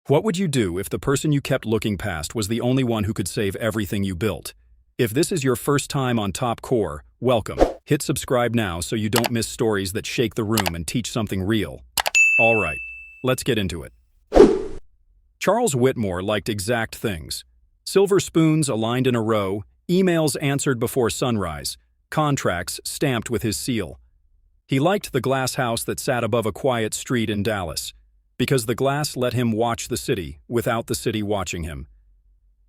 What would you do if the person you kept looking past was the only one who could save everything you built? If this is your first time on Top Core, welcome. Hit subscribe now so you don't miss stories that shake the room and teach something real. All right, let's get into it. Charles Whitmore liked exact things. Silver spoons aligned in a row, emails answered before sunrise, contracts stamped with his seal. He liked the glass house that sat above a quiet street in Dallas, because the glass let him watch the city without the city watching him.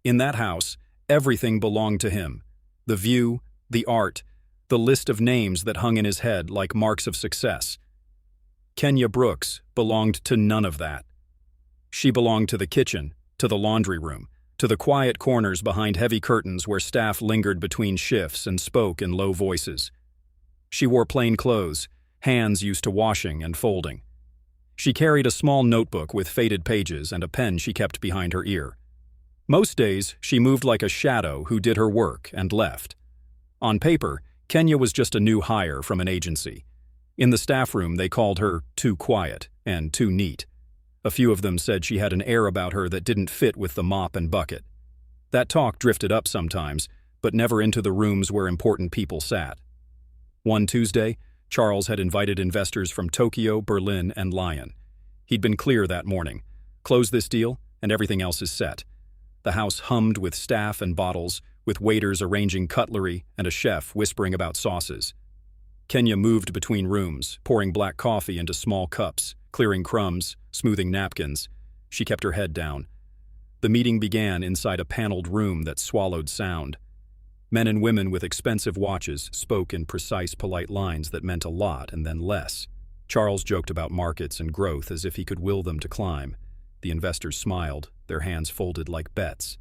In that house, everything belonged to him. The view, the art, the list of names that hung in his head like marks of success. Kenya Brooks belonged to none of that. She belonged to the kitchen, to the laundry room, to the quiet corners behind heavy curtains where staff lingered between shifts and spoke in low voices. She wore plain clothes, hands used to washing and folding. She carried a small notebook with faded pages and a pen she kept behind her ear. Most days, she moved like a shadow who did her work and left. On paper, Kenya was just a new hire from an agency. In the staff room, they called her too quiet and too neat. A few of them said she had an air about her that didn't fit with the mop and bucket. That talk drifted up sometimes, but never into the rooms where important people sat. One Tuesday, Charles had invited investors from Tokyo, Berlin, and Lyon. He'd been clear that morning. Close this deal, and everything else is set. The house hummed with staff and bottles, with waiters arranging cutlery and a chef whispering about sauces. Kenya moved between rooms, pouring black coffee into small cups, clearing crumbs, smoothing napkins. She kept her head down. The meeting began inside a paneled room that swallowed sound. Men and women with expensive watches spoke in precise, polite lines that meant a lot and then less. Charles joked about markets and growth as if he could will them to climb. The investors smiled, their hands folded like bets.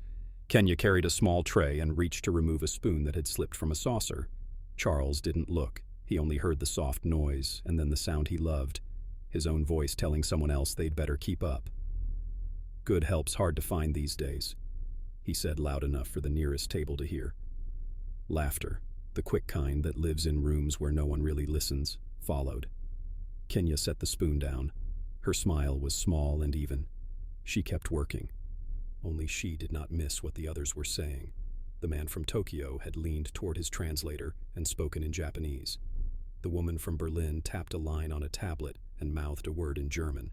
Kenya carried a small tray and reached to remove a spoon that had slipped from a saucer. Charles didn't look. He only heard the soft noise and then the sound he loved, his own voice telling someone else they'd better keep up. "Good help's hard to find these days," he said loud enough for the nearest table to hear. Laughter, the quick kind that lives in rooms where no one really listens, followed. Kenya set the spoon down. Her smile was small and even. She kept working. Only she did not miss what the others were saying. The man from Tokyo had leaned toward his translator and spoken in Japanese. The woman from Berlin tapped a line on a tablet and mouthed a word in German.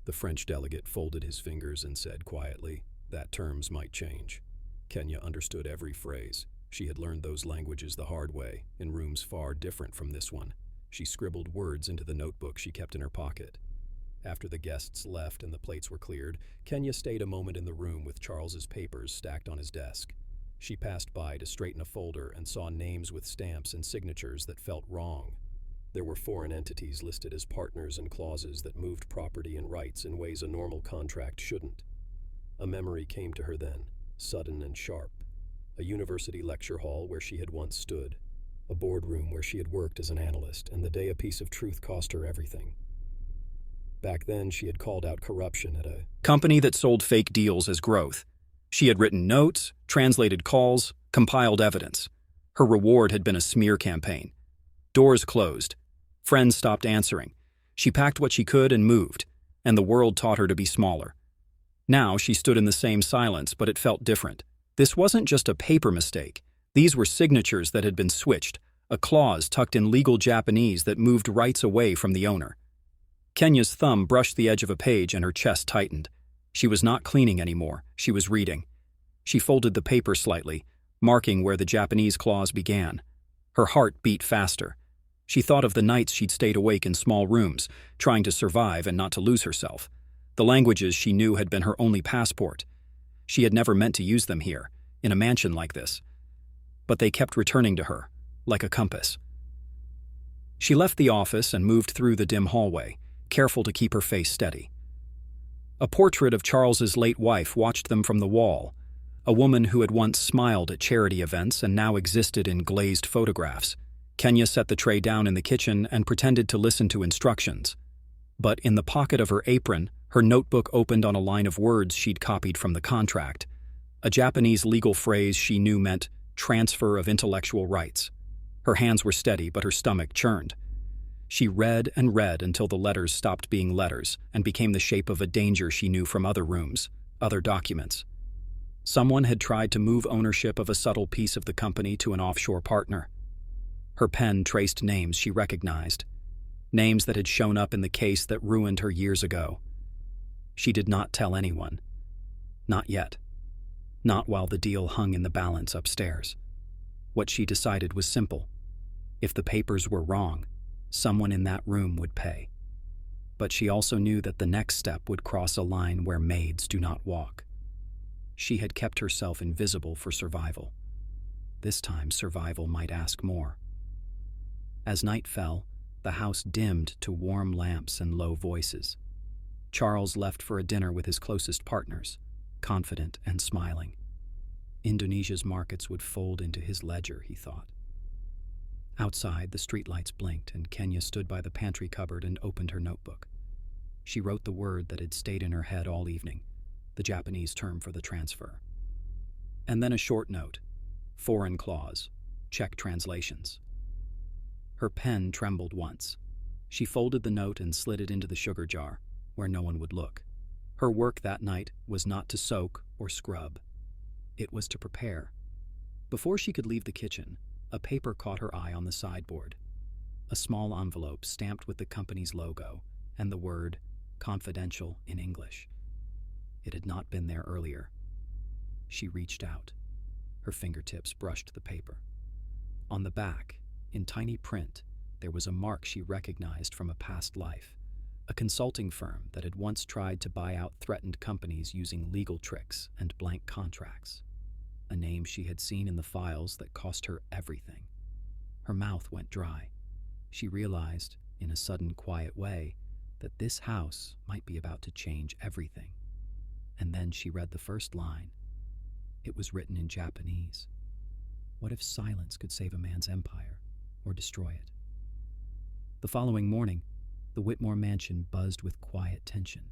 The French delegate folded his fingers and said quietly that terms might change. Kenya understood every phrase. She had learned those languages the hard way, in rooms far different from this one. She scribbled words into the notebook she kept in her pocket. After the guests left and the plates were cleared, Kenya stayed a moment in the room with Charles's papers stacked on his desk. She passed by to straighten a folder and saw names with stamps and signatures that felt wrong. There were foreign entities listed as partners and clauses that moved property and rights in ways a normal contract shouldn't. A memory came to her then, sudden and sharp. A university lecture hall where she had once stood. A boardroom where she had worked as an analyst, and the day a piece of truth cost her everything. Back then, she had called out corruption at a company that sold fake deals as growth. She had written notes, translated calls, compiled evidence. Her reward had been a smear campaign. Doors closed. Friends stopped answering. She packed what she could and moved, and the world taught her to be smaller. Now she stood in the same silence, but it felt different. This wasn't just a paper mistake. These were signatures that had been switched, a clause tucked in legal Japanese that moved rights away from the owner. Kenya's thumb brushed the edge of a page and her chest tightened. She was not cleaning anymore, she was reading. She folded the paper slightly, marking where the Japanese clause began. Her heart beat faster. She thought of the nights she'd stayed awake in small rooms, trying to survive and not to lose herself. The languages she knew had been her only passport. She had never meant to use them here, in a mansion like this. But they kept returning to her, like a compass. She left the office and moved through the dim hallway, careful to keep her face steady. A portrait of Charles's late wife watched them from the wall, a woman who had once smiled at charity events and now existed in glazed photographs. Kenya set the tray down in the kitchen and pretended to listen to instructions. But in the pocket of her apron, her notebook opened on a line of words she'd copied from the contract. A Japanese legal phrase she knew meant transfer of intellectual rights. Her hands were steady, but her stomach churned. She read and read until the letters stopped being letters and became the shape of a danger she knew from other rooms, other documents. Someone had tried to move ownership of a subtle piece of the company to an offshore partner. Her pen traced names she recognized, names that had shown up in the case that ruined her years ago. She did not tell anyone. Not yet. Not while the deal hung in the balance upstairs. What she decided was simple. If the papers were wrong, someone in that room would pay. But she also knew that the next step would cross a line where maids do not walk. She had kept herself invisible for survival. This time, survival might ask more. As night fell, the house dimmed to warm lamps and low voices. Charles left for a dinner with his closest partners, confident and smiling. Indonesia's markets would fold into his ledger, he thought. Outside, the streetlights blinked, and Kenya stood by the pantry cupboard and opened her notebook. She wrote the word that had stayed in her head all evening, the Japanese term for the transfer. And then a short note, foreign clause, check translations. Her pen trembled once. She folded the note and slid it into the sugar jar, where no one would look. Her work that night was not to soak or scrub. It was to prepare. Before she could leave the kitchen, a paper caught her eye on the sideboard. A small envelope stamped with the company's logo and the word confidential in English. It had not been there earlier. She reached out. Her fingertips brushed the paper. On the back, in tiny print, there was a mark she recognized from a past life, a consulting firm that had once tried to buy out threatened companies using legal tricks and blank contracts. A name she had seen in the files that cost her everything. Her mouth went dry. She realized, in a sudden, quiet way, that this house might be about to change everything. And then she read the first line. It was written in Japanese. What if silence could save a man's empire, or destroy it? The following morning, the Whitmore mansion buzzed with quiet tension.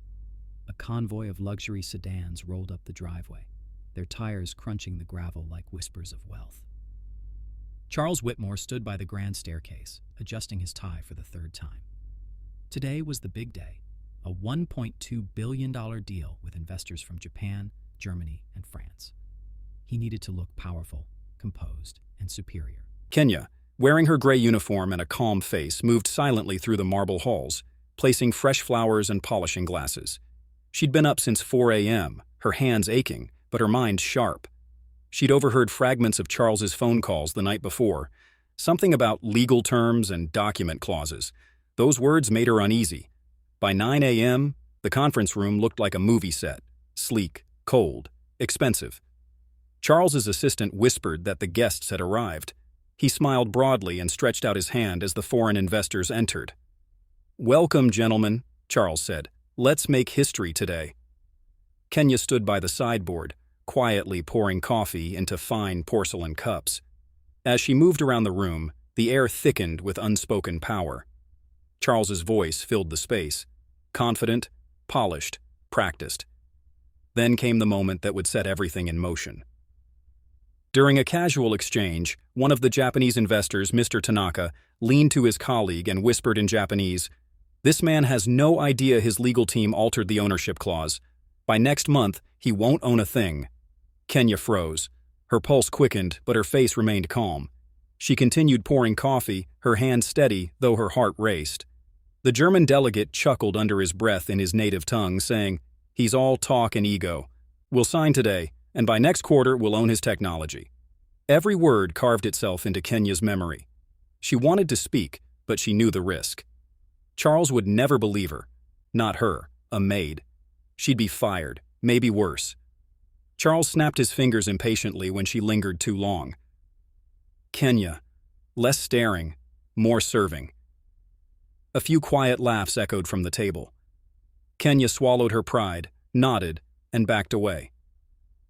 A convoy of luxury sedans rolled up the driveway, their tires crunching the gravel like whispers of wealth. Charles Whitmore stood by the grand staircase, adjusting his tie for the third time. Today was the big day, a $1.2 billion deal with investors from Japan, Germany, and France. He needed to look powerful, composed, and superior. Kenya, wearing her gray uniform and a calm face, moved silently through the marble halls, placing fresh flowers and polishing glasses. She'd been up since 4 a.m., her hands aching, but her mind sharp. She'd overheard fragments of Charles's phone calls the night before, something about legal terms and document clauses. Those words made her uneasy. By 9 a.m., the conference room looked like a movie set, sleek, cold, expensive. Charles's assistant whispered that the guests had arrived. He smiled broadly and stretched out his hand as the foreign investors entered. "Welcome, gentlemen," Charles said. "Let's make history today." Kenya stood by the sideboard, quietly pouring coffee into fine porcelain cups. As she moved around the room, the air thickened with unspoken power. Charles's voice filled the space, confident, polished, practiced. Then came the moment that would set everything in motion. During a casual exchange, one of the Japanese investors, Mr. Tanaka, leaned to his colleague and whispered in Japanese, "This man has no idea his legal team altered the ownership clause. By next month, he won't own a thing." Kenya froze. Her pulse quickened, but her face remained calm. She continued pouring coffee, her hand steady, though her heart raced. The German delegate chuckled under his breath in his native tongue, saying, "He's all talk and ego. We'll sign today, and by next quarter we'll own his technology." Every word carved itself into Kenya's memory. She wanted to speak, but she knew the risk. Charles would never believe her. Not her, a maid. She'd be fired, maybe worse. Charles snapped his fingers impatiently when she lingered too long. Kenya. Less staring, more serving. A few quiet laughs echoed from the table. Kenya swallowed her pride, nodded, and backed away.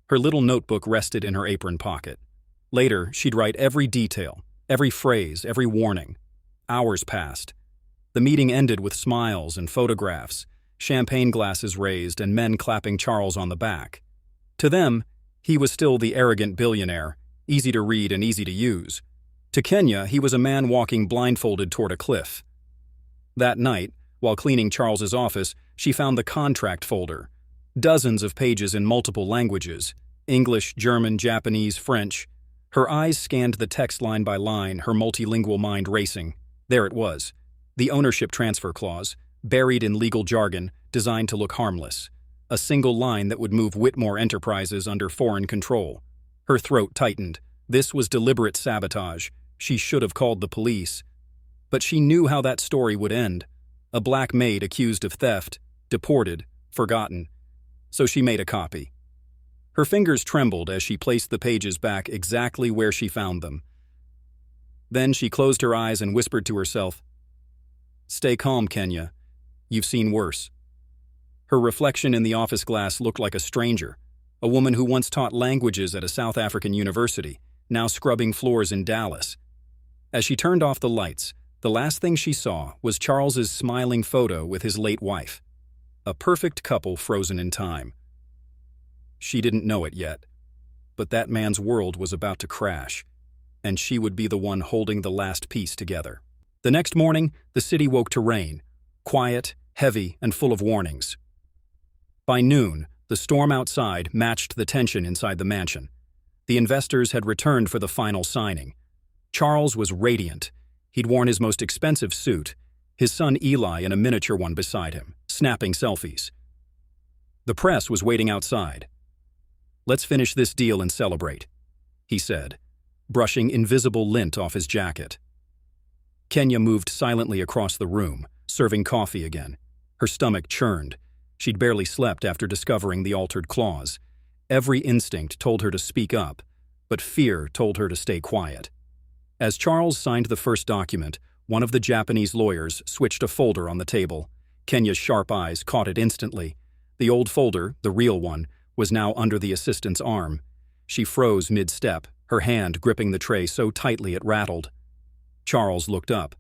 Her little notebook rested in her apron pocket. Later, she'd write every detail, every phrase, every warning. Hours passed. The meeting ended with smiles and photographs, champagne glasses raised, and men clapping Charles on the back. To them, he was still the arrogant billionaire, easy to read and easy to use. To Kenya, he was a man walking blindfolded toward a cliff. That night, while cleaning Charles's office, she found the contract folder. Dozens of pages in multiple languages: English, German, Japanese, French. Her eyes scanned the text line by line, her multilingual mind racing. There it was. The ownership transfer clause, buried in legal jargon, designed to look harmless. A single line that would move Whitmore Enterprises under foreign control. Her throat tightened. This was deliberate sabotage. She should have called the police. But she knew how that story would end. A black maid accused of theft, deported, forgotten. So she made a copy. Her fingers trembled as she placed the pages back exactly where she found them. Then she closed her eyes and whispered to herself, "Stay calm, Kenya. You've seen worse." Her reflection in the office glass looked like a stranger, a woman who once taught languages at a South African university, now scrubbing floors in Dallas. As she turned off the lights, the last thing she saw was Charles's smiling photo with his late wife. A perfect couple frozen in time. She didn't know it yet, but that man's world was about to crash, and she would be the one holding the last piece together. The next morning, the city woke to rain, quiet, heavy, and full of warnings. By noon, the storm outside matched the tension inside the mansion. The investors had returned for the final signing. Charles was radiant. He'd worn his most expensive suit, his son Eli in a miniature one beside him, snapping selfies. The press was waiting outside. "Let's finish this deal and celebrate," he said, brushing invisible lint off his jacket. Kenya moved silently across the room, serving coffee again. Her stomach churned. She'd barely slept after discovering the altered clause. Every instinct told her to speak up, but fear told her to stay quiet. As Charles signed the first document, one of the Japanese lawyers switched a folder on the table. Kenya's sharp eyes caught it instantly. The old folder, the real one, was now under the assistant's arm. She froze mid-step, her hand gripping the tray so tightly it rattled. Charles looked up.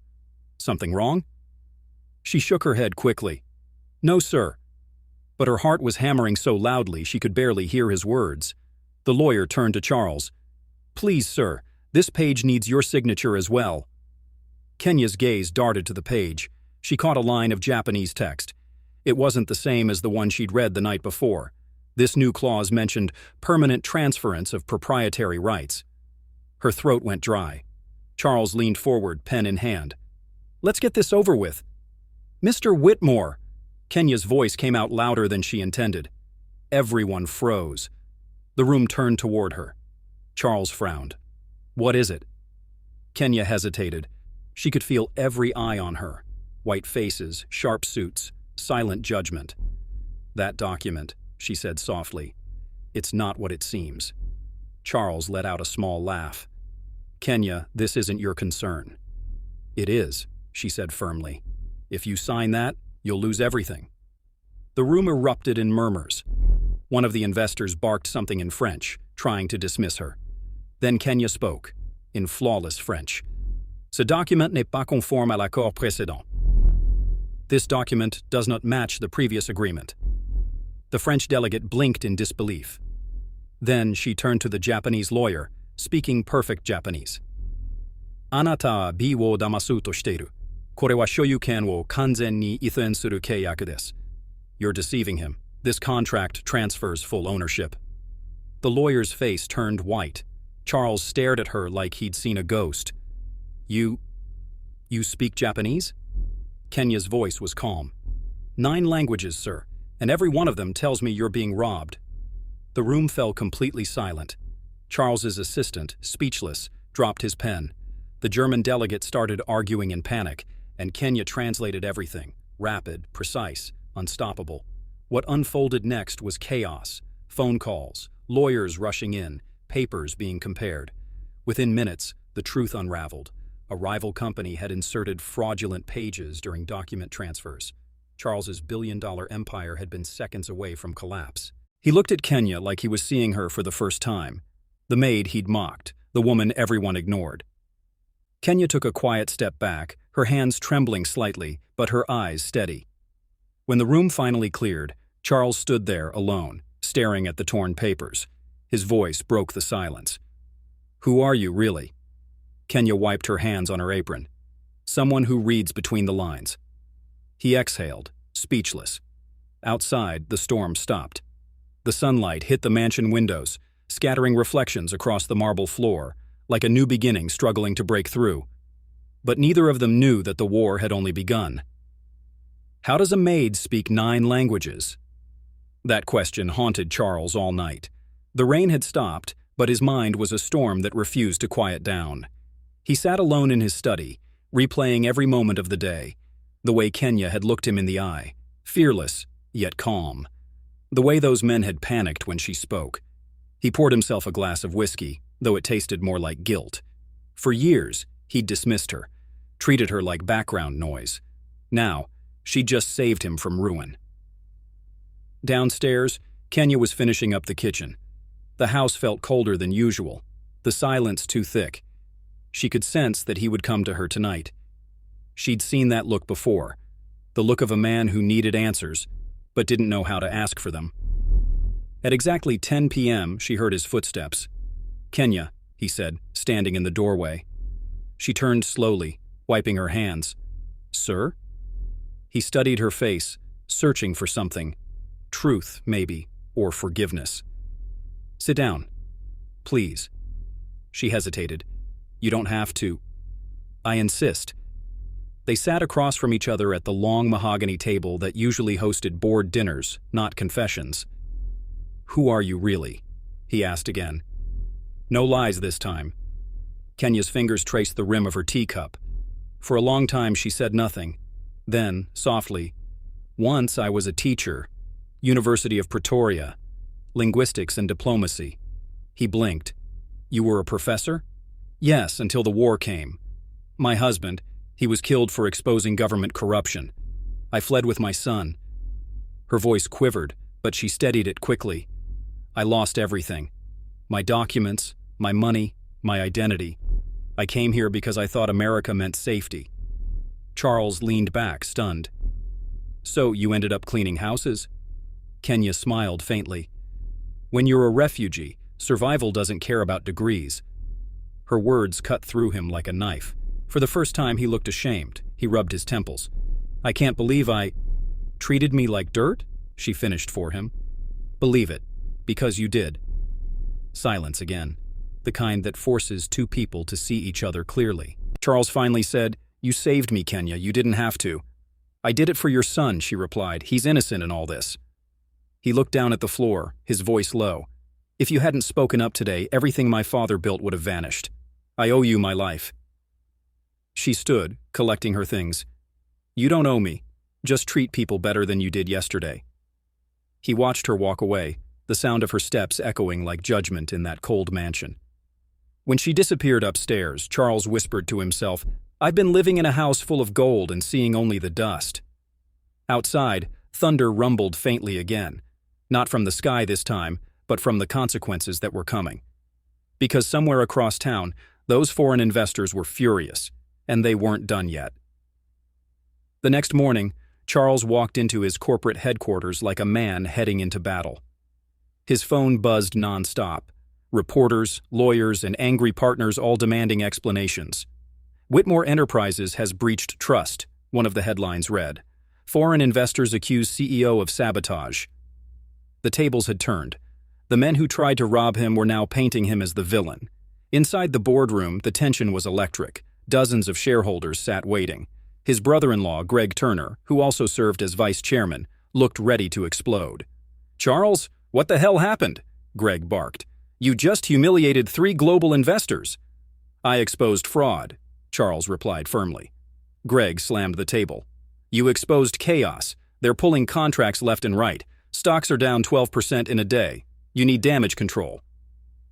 "Something wrong?" She shook her head quickly. "No, sir." But her heart was hammering so loudly she could barely hear his words. The lawyer turned to Charles. "Please, sir, this page needs your signature as well." Kenya's gaze darted to the page. She caught a line of Japanese text. It wasn't the same as the one she'd read the night before. This new clause mentioned permanent transference of proprietary rights. Her throat went dry. Charles leaned forward, pen in hand. "Let's get this over with." "Mr. Whitmore!" Kenya's voice came out louder than she intended. Everyone froze. The room turned toward her. Charles frowned. "What is it?" Kenya hesitated. She could feel every eye on her. White faces, sharp suits, silent judgment. "That document," she said softly. "It's not what it seems." Charles let out a small laugh. "Kenya, this isn't your concern." "It is," she said firmly. "If you sign that, you'll lose everything." The room erupted in murmurs. One of the investors barked something in French, trying to dismiss her. Then Kenya spoke, in flawless French. "Ce document n'est pas conforme à l'accord précédent." This document does not match the previous agreement. The French delegate blinked in disbelief. Then she turned to the Japanese lawyer, speaking perfect Japanese. "Anata bi wo damasu to shiteiru. Kore wa shoyuken wo kanzen ni iten suru keiyaku desu." "You're deceiving him. This contract transfers full ownership." The lawyer's face turned white. Charles stared at her like he'd seen a ghost. You speak Japanese?" Kenya's voice was calm. "9 languages, sir, and every one of them tells me you're being robbed." The room fell completely silent. Charles's assistant, speechless, dropped his pen. The German delegate started arguing in panic, and Kenya translated everything, rapid, precise, unstoppable. What unfolded next was chaos. Phone calls, lawyers rushing in, papers being compared. Within minutes, the truth unraveled. A rival company had inserted fraudulent pages during document transfers. Charles's billion-dollar empire had been seconds away from collapse. He looked at Kenya like he was seeing her for the first time. The maid he'd mocked, the woman everyone ignored. Kenya took a quiet step back, her hands trembling slightly, but her eyes steady. When the room finally cleared, Charles stood there alone, staring at the torn papers. His voice broke the silence. "Who are you, really?" Kenya wiped her hands on her apron. "Someone who reads between the lines." He exhaled, speechless. Outside, the storm stopped. The sunlight hit the mansion windows, scattering reflections across the marble floor, like a new beginning struggling to break through. But neither of them knew that the war had only begun. How does a maid speak 9 languages? That question haunted Charles all night. The rain had stopped, but his mind was a storm that refused to quiet down. He sat alone in his study, replaying every moment of the day, the way Kenya had looked him in the eye, fearless, yet calm. The way those men had panicked when she spoke. He poured himself a glass of whiskey, though it tasted more like guilt. For years, he'd dismissed her, treated her like background noise. Now, she'd just saved him from ruin. Downstairs, Kenya was finishing up the kitchen. The house felt colder than usual, the silence too thick. She could sense that he would come to her tonight. She'd seen that look before, the look of a man who needed answers, but didn't know how to ask for them. At exactly 10 p.m., she heard his footsteps. "Kenya," he said, standing in the doorway. She turned slowly, wiping her hands. "Sir?" He studied her face, searching for something. Truth, maybe, or forgiveness. "Sit down. Please." She hesitated. "You don't have to." "I insist." They sat across from each other at the long mahogany table that usually hosted board dinners, not confessions. "Who are you really?" he asked again. No lies this time. Kenya's fingers traced the rim of her teacup. For a long time she said nothing. Then, softly, "Once I was a teacher. University of Pretoria. Linguistics and diplomacy." He blinked. "You were a professor?" "Yes, until the war came. My husband, he was killed for exposing government corruption. I fled with my son." Her voice quivered, but she steadied it quickly. "I lost everything. My documents, my money, my identity. I came here because I thought America meant safety." Charles leaned back, stunned. "So you ended up cleaning houses?" Kenya smiled faintly. "When you're a refugee, survival doesn't care about degrees." Her words cut through him like a knife. For the first time he looked ashamed. He rubbed his temples. "I can't believe I treated me like dirt?" she finished for him. "Believe it, because you did." Silence again, the kind that forces two people to see each other clearly. Charles finally said, "You saved me, Kenya. You didn't have to." "I did it for your son," she replied. "He's innocent in all this." He looked down at the floor, his voice low. "If you hadn't spoken up today, everything my father built would have vanished. I owe you my life." She stood, collecting her things. "You don't owe me. Just treat people better than you did yesterday." He watched her walk away, the sound of her steps echoing like judgment in that cold mansion. When she disappeared upstairs, Charles whispered to himself, "I've been living in a house full of gold and seeing only the dust." Outside, thunder rumbled faintly again, not from the sky this time, but from the consequences that were coming. Because somewhere across town, those foreign investors were furious, and they weren't done yet. The next morning, Charles walked into his corporate headquarters like a man heading into battle. His phone buzzed nonstop. Reporters, lawyers, and angry partners all demanding explanations. "Whitmore Enterprises has breached trust," one of the headlines read. "Foreign investors accuse CEO of sabotage." The tables had turned. The men who tried to rob him were now painting him as the villain. Inside the boardroom, the tension was electric. Dozens of shareholders sat waiting. His brother-in-law, Greg Turner, who also served as vice chairman, looked ready to explode. "Charles, what the hell happened?" Greg barked. "You just humiliated 3 global investors." "I exposed fraud," Charles replied firmly. Greg slammed the table. "You exposed chaos. They're pulling contracts left and right. Stocks are down 12% in a day. You need damage control."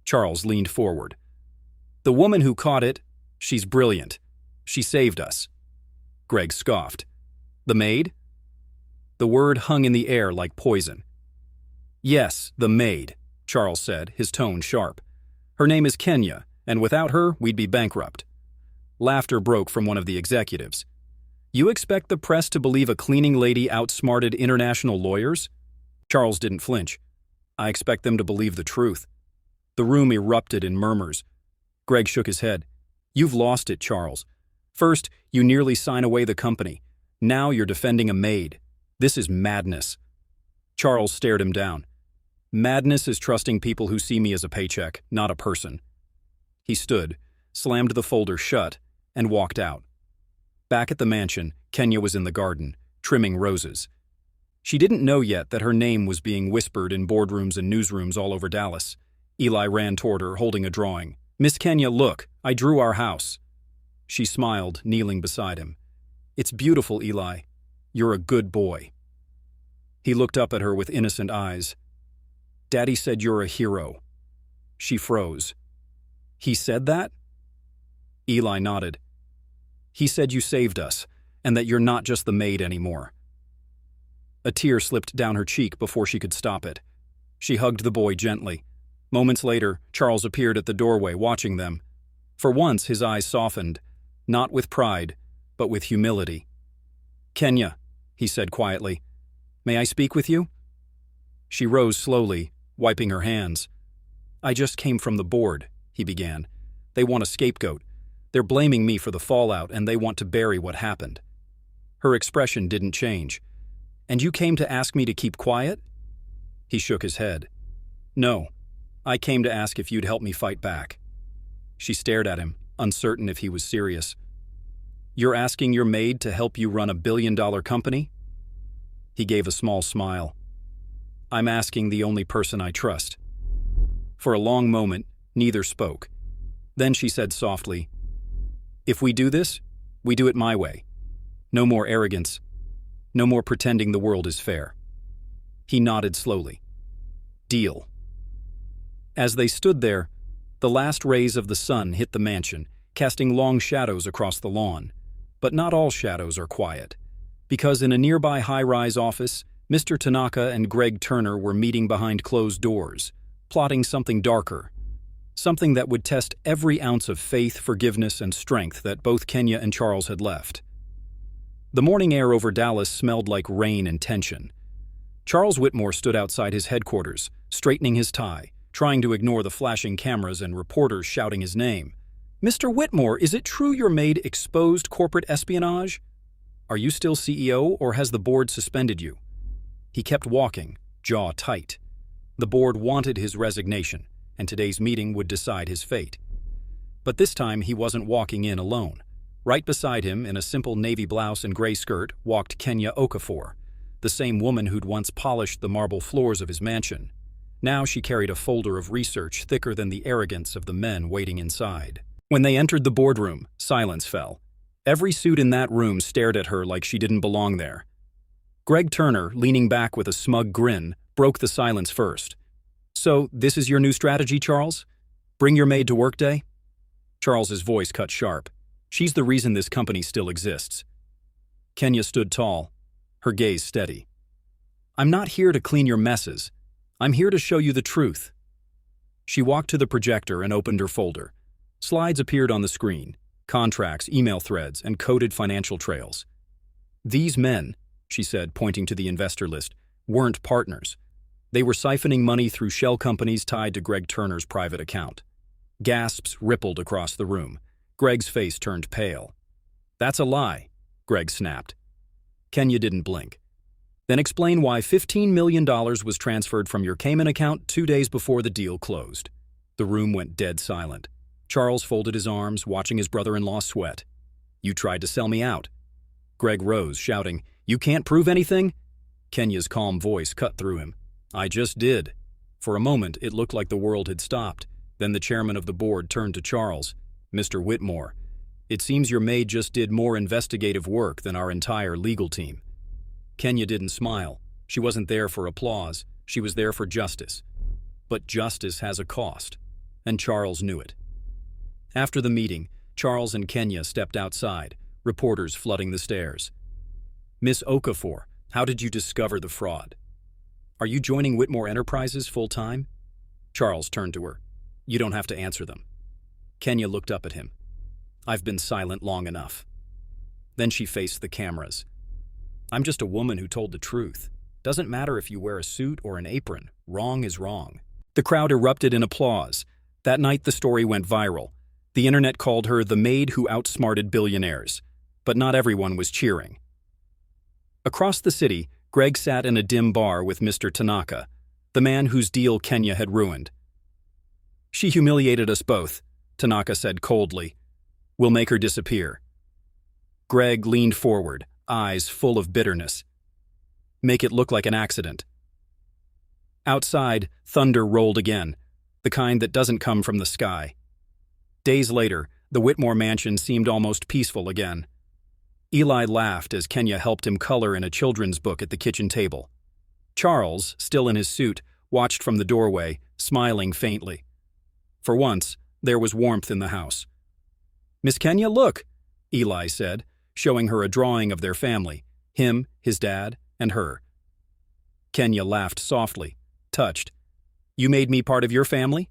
Charles leaned forward. "The woman who caught it, she's brilliant. She saved us." Greg scoffed. "The maid?" The word hung in the air like poison. "Yes, the maid," Charles said, his tone sharp. "Her name is Kenya, and without her, we'd be bankrupt." Laughter broke from one of the executives. "You expect the press to believe a cleaning lady outsmarted international lawyers?" Charles didn't flinch. "I expect them to believe the truth." The room erupted in murmurs. Greg shook his head. "You've lost it, Charles. First, you nearly sign away the company. Now you're defending a maid. This is madness. Charles stared him down. Madness is trusting people who see me as a paycheck, not a person. He stood, slammed the folder shut, and walked out. Back at the mansion, Kenya was in the garden, trimming roses. She didn't know yet that her name was being whispered in boardrooms and newsrooms all over Dallas. Eli ran toward her, holding a drawing. "Miss Kenya, look, I drew our house." She smiled, kneeling beside him. "It's beautiful, Eli. You're a good boy." He looked up at her with innocent eyes. "Daddy said you're a hero." She froze. "He said that?" Eli nodded. "He said you saved us, and that you're not just the maid anymore." A tear slipped down her cheek before she could stop it. She hugged the boy gently. Moments later, Charles appeared at the doorway, watching them. For once, his eyes softened, not with pride, but with humility. "Kenya," he said quietly, "may I speak with you?" She rose slowly, wiping her hands. "I just came from the board," he began. "They want a scapegoat. They're blaming me for the fallout, and they want to bury what happened." Her expression didn't change. "And you came to ask me to keep quiet?" He shook his head. "No, I came to ask if you'd help me fight back." She stared at him, uncertain if he was serious. "You're asking your maid to help you run a billion-dollar company?" He gave a small smile. "I'm asking the only person I trust." For a long moment, neither spoke. Then she said softly, "If we do this, we do it my way. No more arrogance. No more pretending the world is fair." He nodded slowly. "Deal." As they stood there, the last rays of the sun hit the mansion, casting long shadows across the lawn. But not all shadows are quiet, because in a nearby high-rise office, Mr. Tanaka and Greg Turner were meeting behind closed doors, plotting something darker, something that would test every ounce of faith, forgiveness, and strength that both Kenya and Charles had left. The morning air over Dallas smelled like rain and tension. Charles Whitmore stood outside his headquarters, straightening his tie, trying to ignore the flashing cameras and reporters shouting his name. "Mr. Whitmore, is it true your maid exposed corporate espionage? Are you still CEO, or has the board suspended you?" He kept walking, jaw tight. The board wanted his resignation, and today's meeting would decide his fate. But this time he wasn't walking in alone. Right beside him, in a simple navy blouse and gray skirt, walked Kenya Okafor, the same woman who'd once polished the marble floors of his mansion. Now she carried a folder of research thicker than the arrogance of the men waiting inside. When they entered the boardroom, silence fell. Every suit in that room stared at her like she didn't belong there. Greg Turner, leaning back with a smug grin, broke the silence first. "So, this is your new strategy, Charles? Bring your maid to work day?" Charles's voice cut sharp. "She's the reason this company still exists." Kenya stood tall, her gaze steady. "I'm not here to clean your messes. I'm here to show you the truth." She walked to the projector and opened her folder. Slides appeared on the screen, contracts, email threads, and coded financial trails. "These men," she said, pointing to the investor list, "weren't partners. They were siphoning money through shell companies tied to Greg Turner's private account." Gasps rippled across the room. Greg's face turned pale. "That's a lie," Greg snapped. Kenya didn't blink. "Then explain why $15 million was transferred from your Cayman account 2 days before the deal closed." The room went dead silent. Charles folded his arms, watching his brother-in-law sweat. "You tried to sell me out." Greg rose, shouting, "You can't prove anything?" Kenya's calm voice cut through him. "I just did." For a moment, it looked like the world had stopped. Then the chairman of the board turned to Charles. "Mr. Whitmore, it seems your maid just did more investigative work than our entire legal team." Kenya didn't smile. She wasn't there for applause. She was there for justice. But justice has a cost, and Charles knew it. After the meeting, Charles and Kenya stepped outside, reporters flooding the stairs. "Miss Okafor, how did you discover the fraud? Are you joining Whitmore Enterprises full-time?" Charles turned to her. "You don't have to answer them." Kenya looked up at him. "I've been silent long enough." Then she faced the cameras. "I'm just a woman who told the truth. Doesn't matter if you wear a suit or an apron. Wrong is wrong." The crowd erupted in applause. That night the story went viral. The internet called her the maid who outsmarted billionaires. But not everyone was cheering. Across the city, Greg sat in a dim bar with Mr. Tanaka, the man whose deal Kenya had ruined. "She humiliated us both," Tanaka said coldly. "We'll make her disappear." Greg leaned forward, eyes full of bitterness. "Make it look like an accident." Outside, thunder rolled again, the kind that doesn't come from the sky. Days later, the Whitmore mansion seemed almost peaceful again. Eli laughed as Kenya helped him color in a children's book at the kitchen table. Charles, still in his suit, watched from the doorway, smiling faintly. For once, there was warmth in the house. "Miss Kenya, look," Eli said, showing her a drawing of their family, him, his dad, and her. Kenya laughed softly, touched. "You made me part of your family?"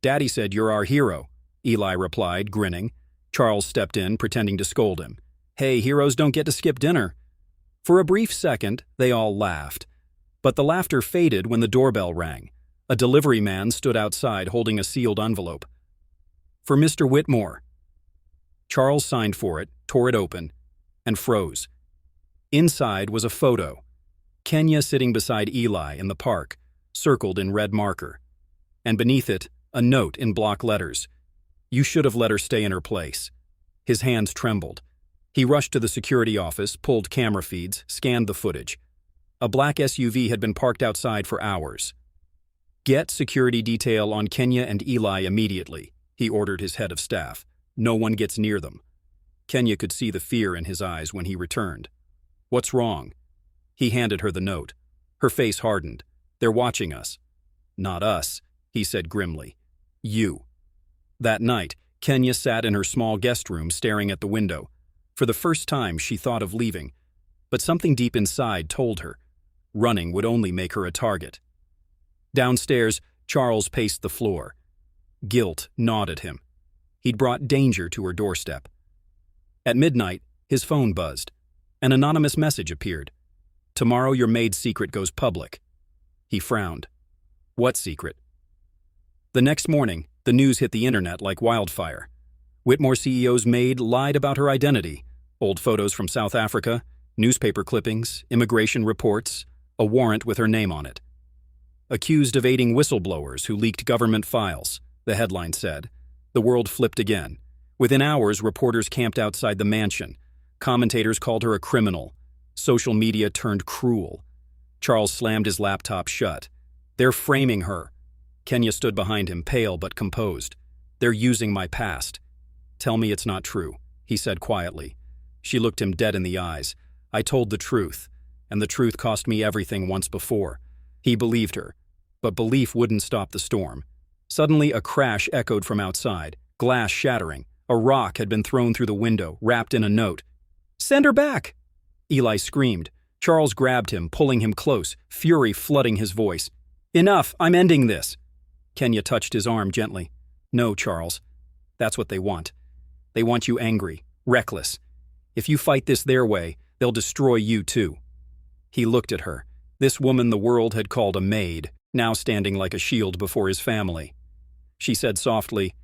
"Daddy said you're our hero," Eli replied, grinning. Charles stepped in, pretending to scold him. "Hey, heroes don't get to skip dinner." For a brief second, they all laughed. But the laughter faded when the doorbell rang. A delivery man stood outside holding a sealed envelope. "For Mr. Whitmore." Charles signed for it, tore it open, and froze. Inside was a photo. Kenya sitting beside Eli in the park, circled in red marker. And beneath it, a note in block letters. "You should have let her stay in her place." His hands trembled. He rushed to the security office, pulled camera feeds, scanned the footage. A black SUV had been parked outside for hours. "Get security detail on Kenya and Eli immediately," he ordered his head of staff. "No one gets near them." Kenya could see the fear in his eyes when he returned. "What's wrong?" He handed her the note. Her face hardened. "They're watching us." "Not us," he said grimly. "You." That night, Kenya sat in her small guest room staring at the window. For the first time, she thought of leaving, but something deep inside told her. Running would only make her a target. Downstairs, Charles paced the floor. Guilt gnawed at him. He'd brought danger to her doorstep. At midnight, his phone buzzed. An anonymous message appeared. "Tomorrow your Maid secret goes public." He frowned. What secret? The next morning, the news hit the internet like wildfire. Whitmore CEO's Maid lied about her identity. Old photos from South Africa, newspaper clippings, immigration reports, a warrant with her name on it. "Accused of aiding whistleblowers who leaked government files," the headline said. The world flipped again. Within hours, reporters camped outside the mansion. Commentators called her a criminal. Social media turned cruel. Charles slammed his laptop shut. "They're framing her." Kenya stood behind him, pale but composed. "They're using my past." "Tell me it's not true," he said quietly. She looked him dead in the eyes. "I told the truth, and the truth cost me everything once before." He believed her, but belief wouldn't stop the storm. Suddenly, a crash echoed from outside, glass shattering. A rock had been thrown through the window, wrapped in a note. "Send her back!" Eli screamed. Charles grabbed him, pulling him close, fury flooding his voice. "Enough, I'm ending this." Kenya touched his arm gently. "No, Charles. That's what they want. They want you angry, reckless. If you fight this their way, they'll destroy you too." He looked at her. This woman the world had called a maid, now standing like a shield before his family. She said softly,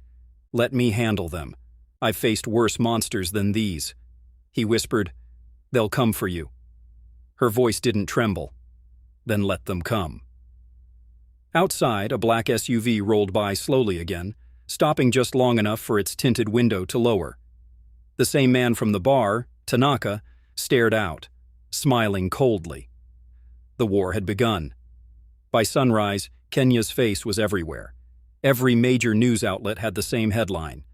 "Let me handle them. I've faced worse monsters than these." He whispered, "They'll come for you." Her voice didn't tremble. "Then let them come." Outside, a black SUV rolled by slowly again, stopping just long enough for its tinted window to lower. The same man from the bar, Tanaka, stared out, smiling coldly. The war had begun. By sunrise, Kenya's face was everywhere. Every major news outlet had the same headline.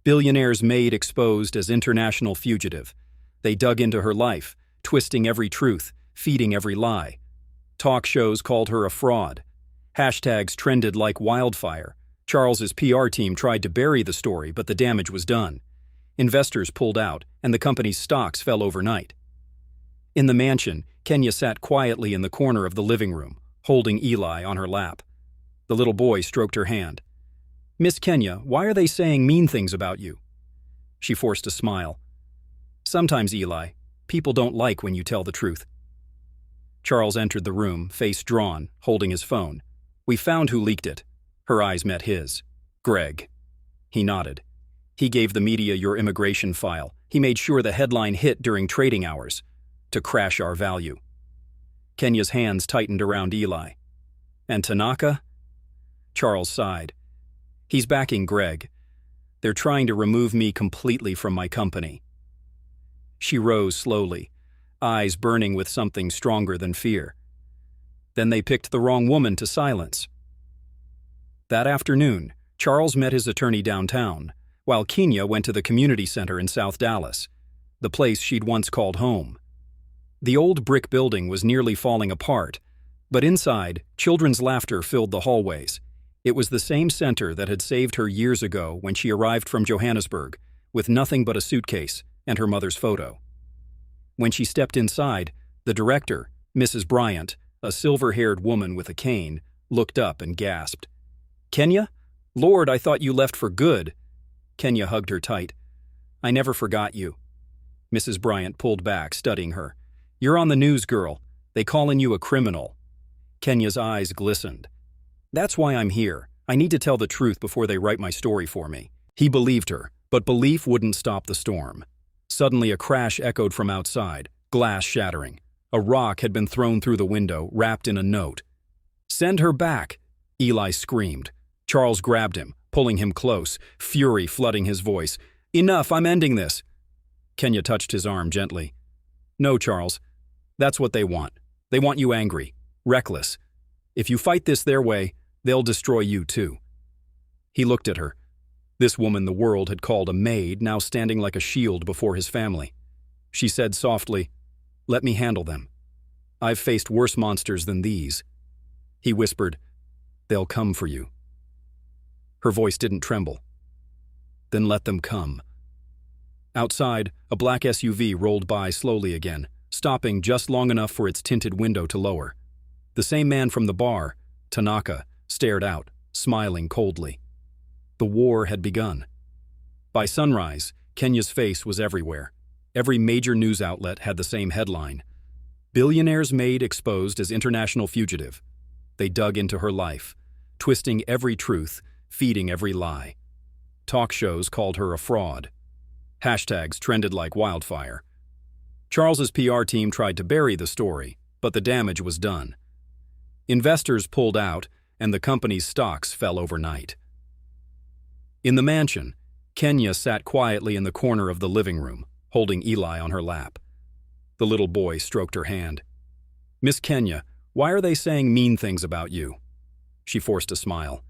"Billionaire's Maid exposed as international fugitive." They dug into her life, twisting every truth, feeding every lie. Talk shows called her a fraud. Hashtags trended like wildfire. Charles's PR team tried to bury the story, but the damage was done. Investors pulled out, and the company's stocks fell overnight. In the mansion, Kenya sat quietly in the corner of the living room, holding Eli on her lap. The little boy stroked her hand. "Miss Kenya, why are they saying mean things about you?" She forced a smile. "Sometimes, Eli, people don't like when you tell the truth." Charles entered the room, face drawn, holding his phone. "We found who leaked it." Her eyes met his. "Greg." He nodded. "He gave the media your immigration file. He made sure the headline hit during trading hours." to crash our value. Kenya's hands tightened around Eli. And Tanaka? Charles sighed. He's backing Greg. They're trying to remove me completely from my company. She rose slowly, eyes burning with something stronger than fear. Then they picked the wrong woman to silence. That afternoon, Charles met his attorney downtown, while Kenya went to the community center in South Dallas, the place she'd once called home. The old brick building was nearly falling apart, but inside, children's laughter filled the hallways. It was the same center that had saved her years ago when she arrived from Johannesburg, with nothing but a suitcase and her mother's photo. When she stepped inside, the director, Mrs. Bryant, a silver-haired woman with a cane, looked up and gasped. "Kenya? Lord, I thought you left for good." Kenya hugged her tight. "I never forgot you." Mrs. Bryant pulled back, studying her. "You're on the news, girl. They callin' you a criminal." Kenya's eyes glistened. "That's why I'm here. I need to tell the truth before they write my story for me." He believed her, but belief wouldn't stop the storm. Suddenly a crash echoed from outside, glass shattering. A rock had been thrown through the window, wrapped in a note. "Send her back!" Eli screamed. Charles grabbed him, pulling him close, fury flooding his voice. "Enough, I'm ending this." Kenya touched his arm gently. "No, Charles. That's what they want. They want you angry, reckless. If you fight this their way, they'll destroy you too." He looked at her. This woman the world had called a maid, now standing like a shield before his family. She said softly, "Let me handle them. I've faced worse monsters than these." He whispered, "They'll come for you." Her voice didn't tremble. "Then let them come." Outside, a black SUV rolled by slowly again, stopping just long enough for its tinted window to lower. The same man from the bar, Tanaka, stared out, smiling coldly. The war had begun. By sunrise, Kenya's face was everywhere. Every major news outlet had the same headline. "Billionaire's Maid exposed as international fugitive." They dug into her life, twisting every truth, feeding every lie. Talk shows called her a fraud. Hashtags trended like wildfire. Charles's PR team tried to bury the story, but the damage was done. Investors pulled out, and the company's stocks fell overnight. In the mansion, Kenya sat quietly in the corner of the living room, holding Eli on her lap. The little boy stroked her hand. "Miss Kenya, why are they saying mean things about you?" She forced a smile.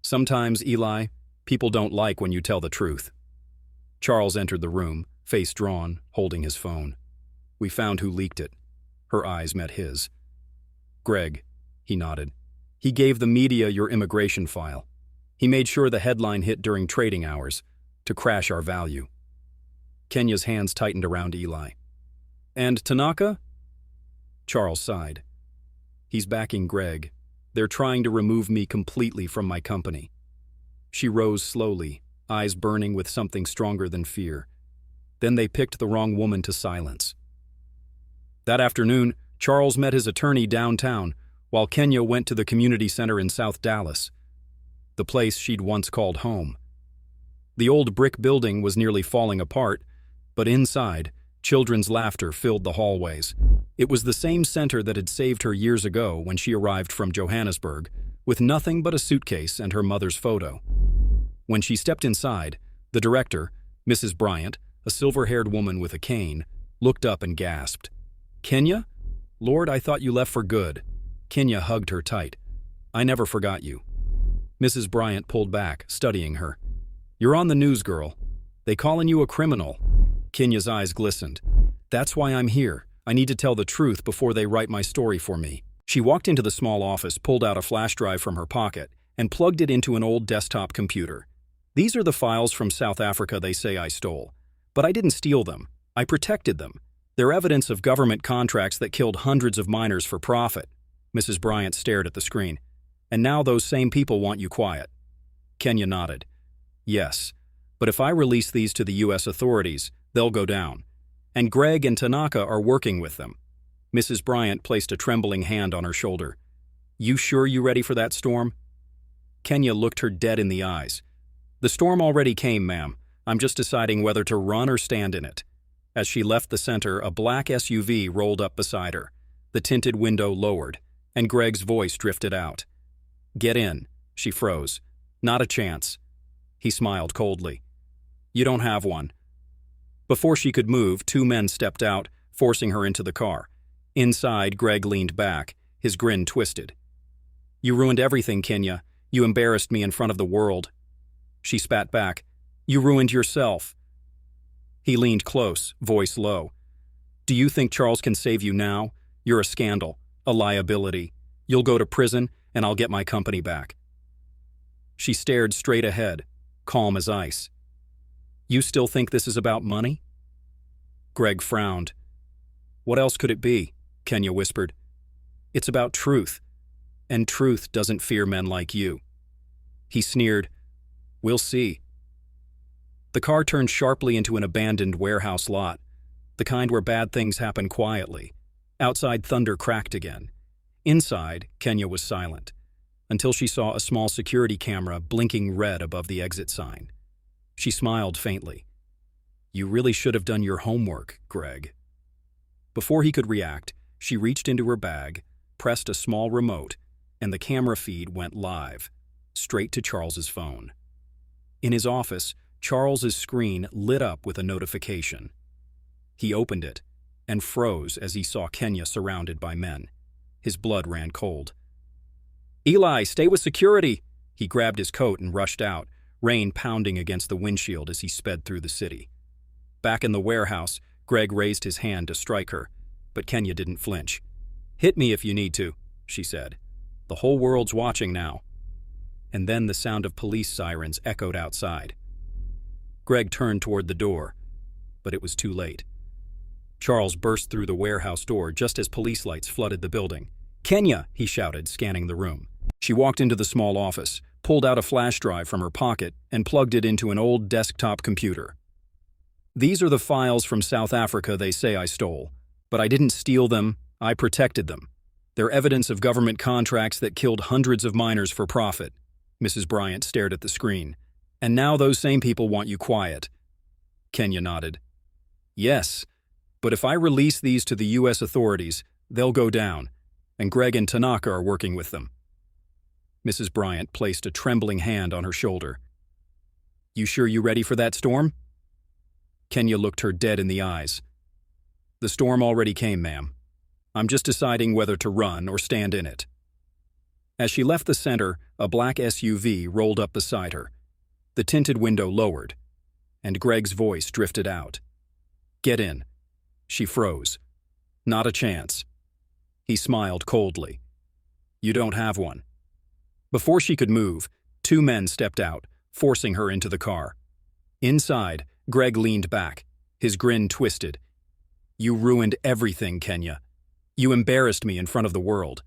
"Sometimes, Eli, people don't like when you tell the truth." Charles entered the room, face drawn, holding his phone. "We found who leaked it." Her eyes met his. "Greg," he nodded. "He gave the media your immigration file. He made sure the headline hit during trading hours, to crash our value." Kenya's hands tightened around Eli. "And Tanaka?" Charles sighed. "He's backing Greg. They're trying to remove me completely from my company." She rose slowly, eyes burning with something stronger than fear. Then they picked the wrong woman to silence. That afternoon, Charles met his attorney downtown, while Kenya went to the community center in South Dallas, the place she'd once called home. The old brick building was nearly falling apart, but inside, children's laughter filled the hallways. It was the same center that had saved her years ago when she arrived from Johannesburg, with nothing but a suitcase and her mother's photo. When she stepped inside, the director, Mrs. Bryant, a silver-haired woman with a cane, looked up and gasped. "Kenya? Lord, I thought you left for good." Kenya hugged her tight. "I never forgot you." Mrs. Bryant pulled back, studying her. "You're on the news, girl. They callin' you a criminal." Kenya's eyes glistened. "That's why I'm here. I need to tell the truth before they write my story for me." She walked into the small office, pulled out a flash drive from her pocket, and plugged it into an old desktop computer. "These are the files from South Africa they say I stole. But I didn't steal them. I protected them. They're evidence of government contracts that killed hundreds of miners for profit." Mrs. Bryant stared at the screen. "And now those same people want you quiet." Kenya nodded. "Yes, but if I release these to the U.S. authorities, they'll go down. And Greg and Tanaka are working with them." Mrs. Bryant placed a trembling hand on her shoulder. "You sure you ready for that storm?" Kenya looked her dead in the eyes. "The storm already came, ma'am. I'm just deciding whether to run or stand in it." As she left the center, a black SUV rolled up beside her. The tinted window lowered, and Greg's voice drifted out. "Get in." She froze. "Not a chance." He smiled coldly. "You don't have one." Before she could move, two men stepped out, forcing her into the car. Inside, Greg leaned back, his grin twisted. "You ruined everything, Kenya. You embarrassed me in front of the world." She spat back. "You ruined yourself." He leaned close, voice low. "Do you think Charles can save you now? You're a scandal, a liability. You'll go to prison, and I'll get my company back." She stared straight ahead, calm as ice. "You still think this is about money?" Greg frowned. "What else could it be?" Kenya whispered. "It's about truth, and truth doesn't fear men like you." He sneered. "We'll see." The car turned sharply into an abandoned warehouse lot, the kind where bad things happen quietly. Outside, thunder cracked again. Inside, Kenya was silent, until she saw a small security camera blinking red above the exit sign. She smiled faintly. "You really should have done your homework, Greg." Before he could react, she reached into her bag, pressed a small remote, and the camera feed went live, straight to Charles's phone. In his office, Charles's screen lit up with a notification. He opened it and froze as he saw Kenya surrounded by men. His blood ran cold. "Eli, stay with security!" He grabbed his coat and rushed out, rain pounding against the windshield as he sped through the city. Back in the warehouse, Greg raised his hand to strike her, but Kenya didn't flinch. "Hit me if you need to," she said. "The whole world's watching now." And then the sound of police sirens echoed outside. Greg turned toward the door, but it was too late. Charles burst through the warehouse door just as police lights flooded the building. "Kenya!" he shouted, scanning the room. She walked into the small office, pulled out a flash drive from her pocket, and plugged it into an old desktop computer. "These are the files from South Africa they say I stole. But I didn't steal them, I protected them. They're evidence of government contracts that killed hundreds of miners for profit." Mrs. Bryant stared at the screen. "And now those same people want you quiet." Kenya nodded. "Yes, but if I release these to the U.S. authorities, they'll go down, and Greg and Tanaka are working with them." Mrs. Bryant placed a trembling hand on her shoulder. "You sure you ready for that storm?" Kenya looked her dead in the eyes. "The storm already came, ma'am. I'm just deciding whether to run or stand in it." As she left the center, a black SUV rolled up beside her. The tinted window lowered, and Greg's voice drifted out. "Get in." She froze. "Not a chance." He smiled coldly. "You don't have one." Before she could move, two men stepped out, forcing her into the car. Inside, Greg leaned back, his grin twisted. "You ruined everything, Kenya. You embarrassed me in front of the world."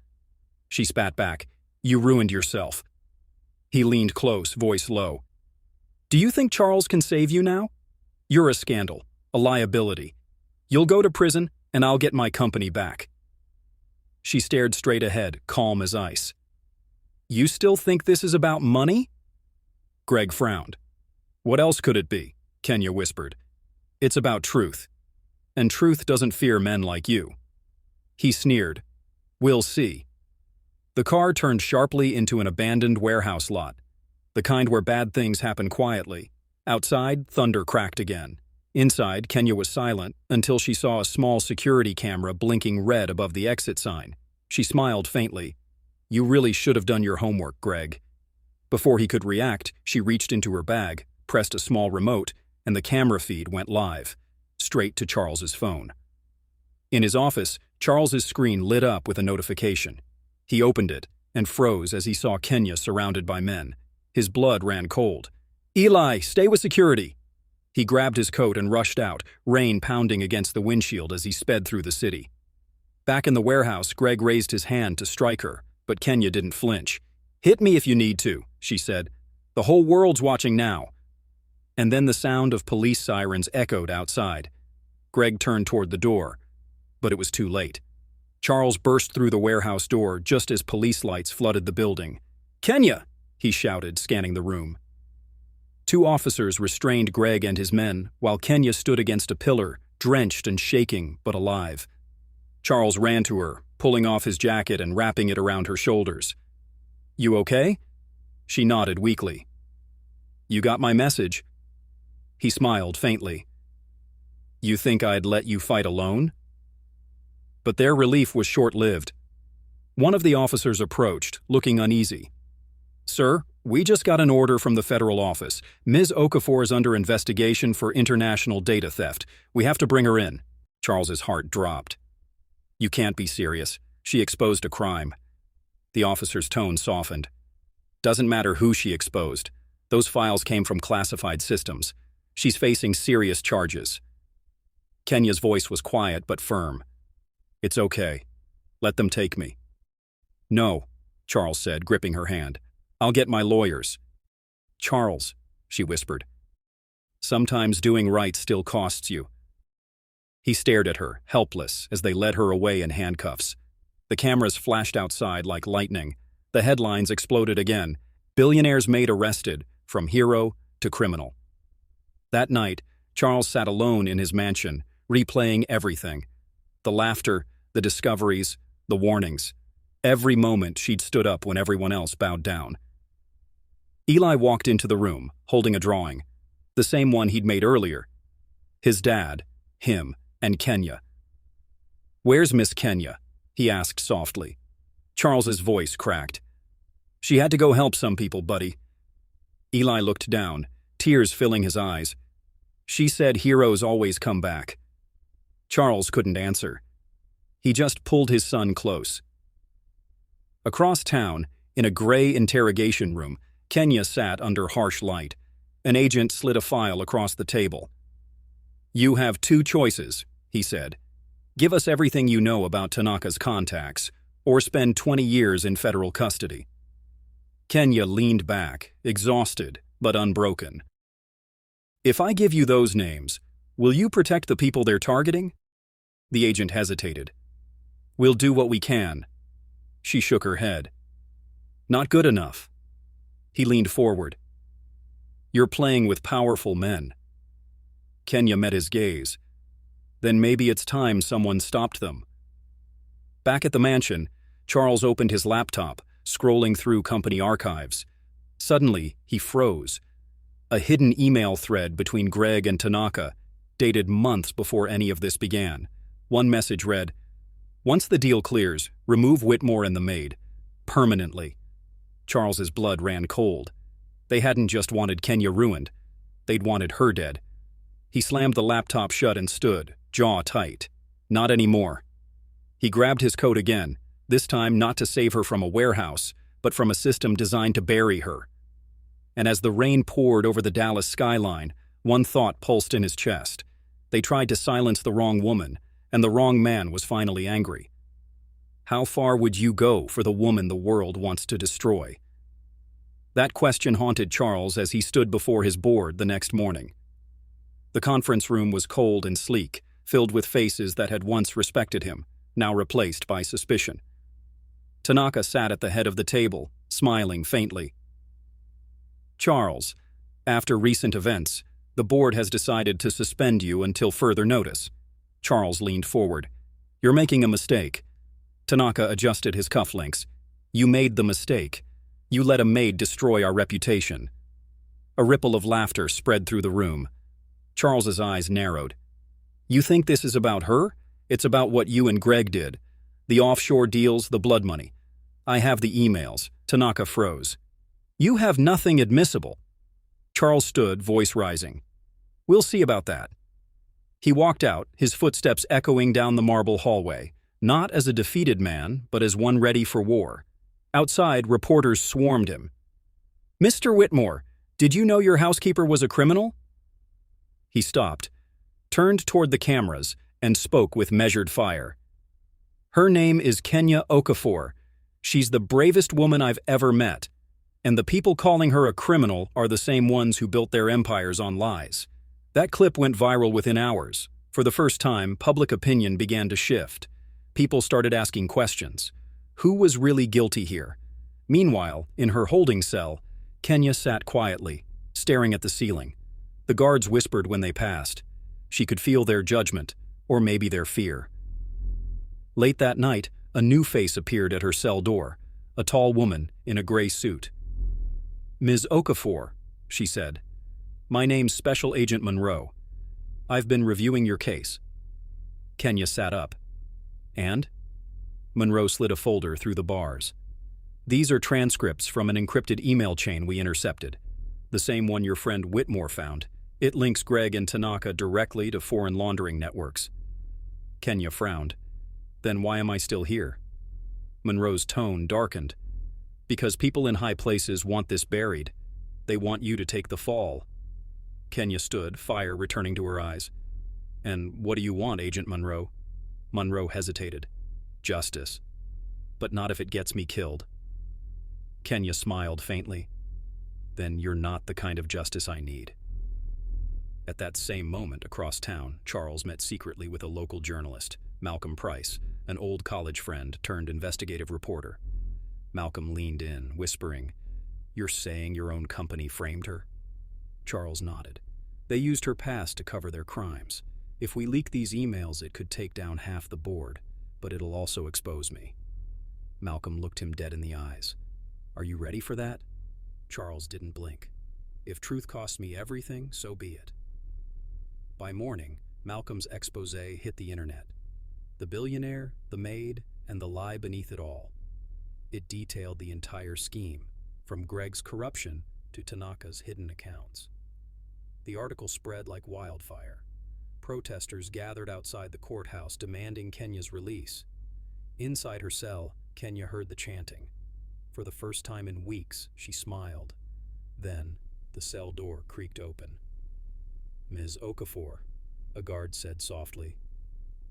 She spat back. "You ruined yourself." He leaned close, voice low. "Do you think Charles can save you now? You're a scandal, a liability. You'll go to prison, and I'll get my company back." She stared straight ahead, calm as ice. "You still think this is about money?" Greg frowned. "What else could it be?" Kenya whispered. "It's about truth. And truth doesn't fear men like you." He sneered. "We'll see." The car turned sharply into an abandoned warehouse lot, the kind where bad things happen quietly. Outside, thunder cracked again. Inside, Kenya was silent until she saw a small security camera blinking red above the exit sign. She smiled faintly. "You really should have done your homework, Greg." Before he could react, she reached into her bag, pressed a small remote, and the camera feed went live, straight to Charles's phone. In his office, Charles's screen lit up with a notification. He opened it and froze as he saw Kenya surrounded by men. His blood ran cold. "Eli, stay with security!" He grabbed his coat and rushed out, rain pounding against the windshield as he sped through the city. Back in the warehouse, Greg raised his hand to strike her, but Kenya didn't flinch. "Hit me if you need to," she said. "The whole world's watching now." And then the sound of police sirens echoed outside. Greg turned toward the door, but it was too late. Charles burst through the warehouse door just as police lights flooded the building. "Kenya!" he shouted, scanning the room. Two officers restrained Greg and his men, while Kenya stood against a pillar, drenched and shaking, but alive. Charles ran to her, pulling off his jacket and wrapping it around her shoulders. "You okay?" She nodded weakly. "You got my message?" He smiled faintly. "You think I'd let you fight alone?" But their relief was short-lived. One of the officers approached, looking uneasy. "Sir, we just got an order from the federal office. Ms. Okafor is under investigation for international data theft. We have to bring her in." Charles's heart dropped. "You can't be serious. She exposed a crime." The officer's tone softened. "Doesn't matter who she exposed. Those files came from classified systems. She's facing serious charges." Kenya's voice was quiet but firm. "It's okay. Let them take me." "No," Charles said, gripping her hand. "I'll get my lawyers." "Charles," she whispered. "Sometimes doing right still costs you." He stared at her, helpless, as they led her away in handcuffs. The cameras flashed outside like lightning. The headlines exploded again. "Billionaire's Maid arrested, from hero to criminal." That night, Charles sat alone in his mansion, replaying everything. The laughter, the discoveries, the warnings. Every moment she'd stood up when everyone else bowed down. Eli walked into the room, holding a drawing, the same one he'd made earlier. His dad, him, and Kenya. "Where's Miss Kenya?" he asked softly. Charles's voice cracked. "She had to go help some people, buddy." Eli looked down, tears filling his eyes. "She said heroes always come back." Charles couldn't answer. He just pulled his son close. Across town, in a gray interrogation room, Kenya sat under harsh light. An agent slid a file across the table. "You have two choices," he said. "Give us everything you know about Tanaka's contacts, or spend 20 years in federal custody." Kenya leaned back, exhausted but unbroken. "If I give you those names, will you protect the people they're targeting?" The agent hesitated. "We'll do what we can." She shook her head. "Not good enough." He leaned forward. "You're playing with powerful men." Kenya met his gaze. "Then maybe it's time someone stopped them." Back at the mansion, Charles opened his laptop, scrolling through company archives. Suddenly, he froze. A hidden email thread between Greg and Tanaka, dated months before any of this began. One message read, "Once the deal clears, remove Whitmore and the Maid. Permanently." Charles's blood ran cold. They hadn't just wanted Kenya ruined. They'd wanted her dead. He slammed the laptop shut and stood, jaw tight. Not anymore. He grabbed his coat again, this time not to save her from a warehouse, but from a system designed to bury her. And as the rain poured over the Dallas skyline, one thought pulsed in his chest. They tried to silence the wrong woman, and the wrong man was finally angry. How far would you go for the woman the world wants to destroy? That question haunted Charles as he stood before his board the next morning. The conference room was cold and sleek, filled with faces that had once respected him, now replaced by suspicion. Tanaka sat at the head of the table, smiling faintly. "Charles, after recent events, the board has decided to suspend you until further notice." Charles leaned forward. "You're making a mistake." Tanaka adjusted his cufflinks. "You made the mistake. You let a maid destroy our reputation." A ripple of laughter spread through the room. Charles's eyes narrowed. "You think this is about her? It's about what you and Greg did. The offshore deals, the blood money. I have the emails." Tanaka froze. "You have nothing admissible." Charles stood, voice rising. "We'll see about that." He walked out, his footsteps echoing down the marble hallway, not as a defeated man, but as one ready for war. Outside, reporters swarmed him. "Mr. Whitmore, did you know your housekeeper was a criminal?" He stopped, turned toward the cameras, and spoke with measured fire. "Her name is Kenya Okafor. She's the bravest woman I've ever met. And the people calling her a criminal are the same ones who built their empires on lies." That clip went viral within hours. For the first time, public opinion began to shift. People started asking questions. Who was really guilty here? Meanwhile, in her holding cell, Kenya sat quietly, staring at the ceiling. The guards whispered when they passed. She could feel their judgment, or maybe their fear. Late that night, a new face appeared at her cell door, a tall woman in a gray suit. "Ms. Okafor," she said. "My name's Special Agent Monroe. I've been reviewing your case." Kenya sat up. "And?" Monroe slid a folder through the bars. "These are transcripts from an encrypted email chain we intercepted. The same one your friend Whitmore found. It links Greg and Tanaka directly to foreign laundering networks." Kenya frowned. "Then why am I still here?" Monroe's tone darkened. "Because people in high places want this buried. They want you to take the fall." Kenya stood, fire returning to her eyes. "And what do you want, Agent Monroe?" Monroe hesitated. "Justice. But not if it gets me killed." Kenya smiled faintly. "Then you're not the kind of justice I need." At that same moment, across town, Charles met secretly with a local journalist, Malcolm Price, an old college friend turned investigative reporter. Malcolm leaned in, whispering, "You're saying your own company framed her?" Charles nodded. "They used her past to cover their crimes. If we leak these emails, it could take down half the board, but it'll also expose me." Malcolm looked him dead in the eyes. "Are you ready for that?" Charles didn't blink. "If truth costs me everything, so be it." By morning, Malcolm's expose hit the internet. The billionaire, the maid, and the lie beneath it all. It detailed the entire scheme, from Greg's corruption to Tanaka's hidden accounts. The article spread like wildfire. Protesters gathered outside the courthouse demanding Kenya's release. Inside her cell, Kenya heard the chanting. For the first time in weeks, she smiled. Then, the cell door creaked open. "Ms. Okafor," a guard said softly,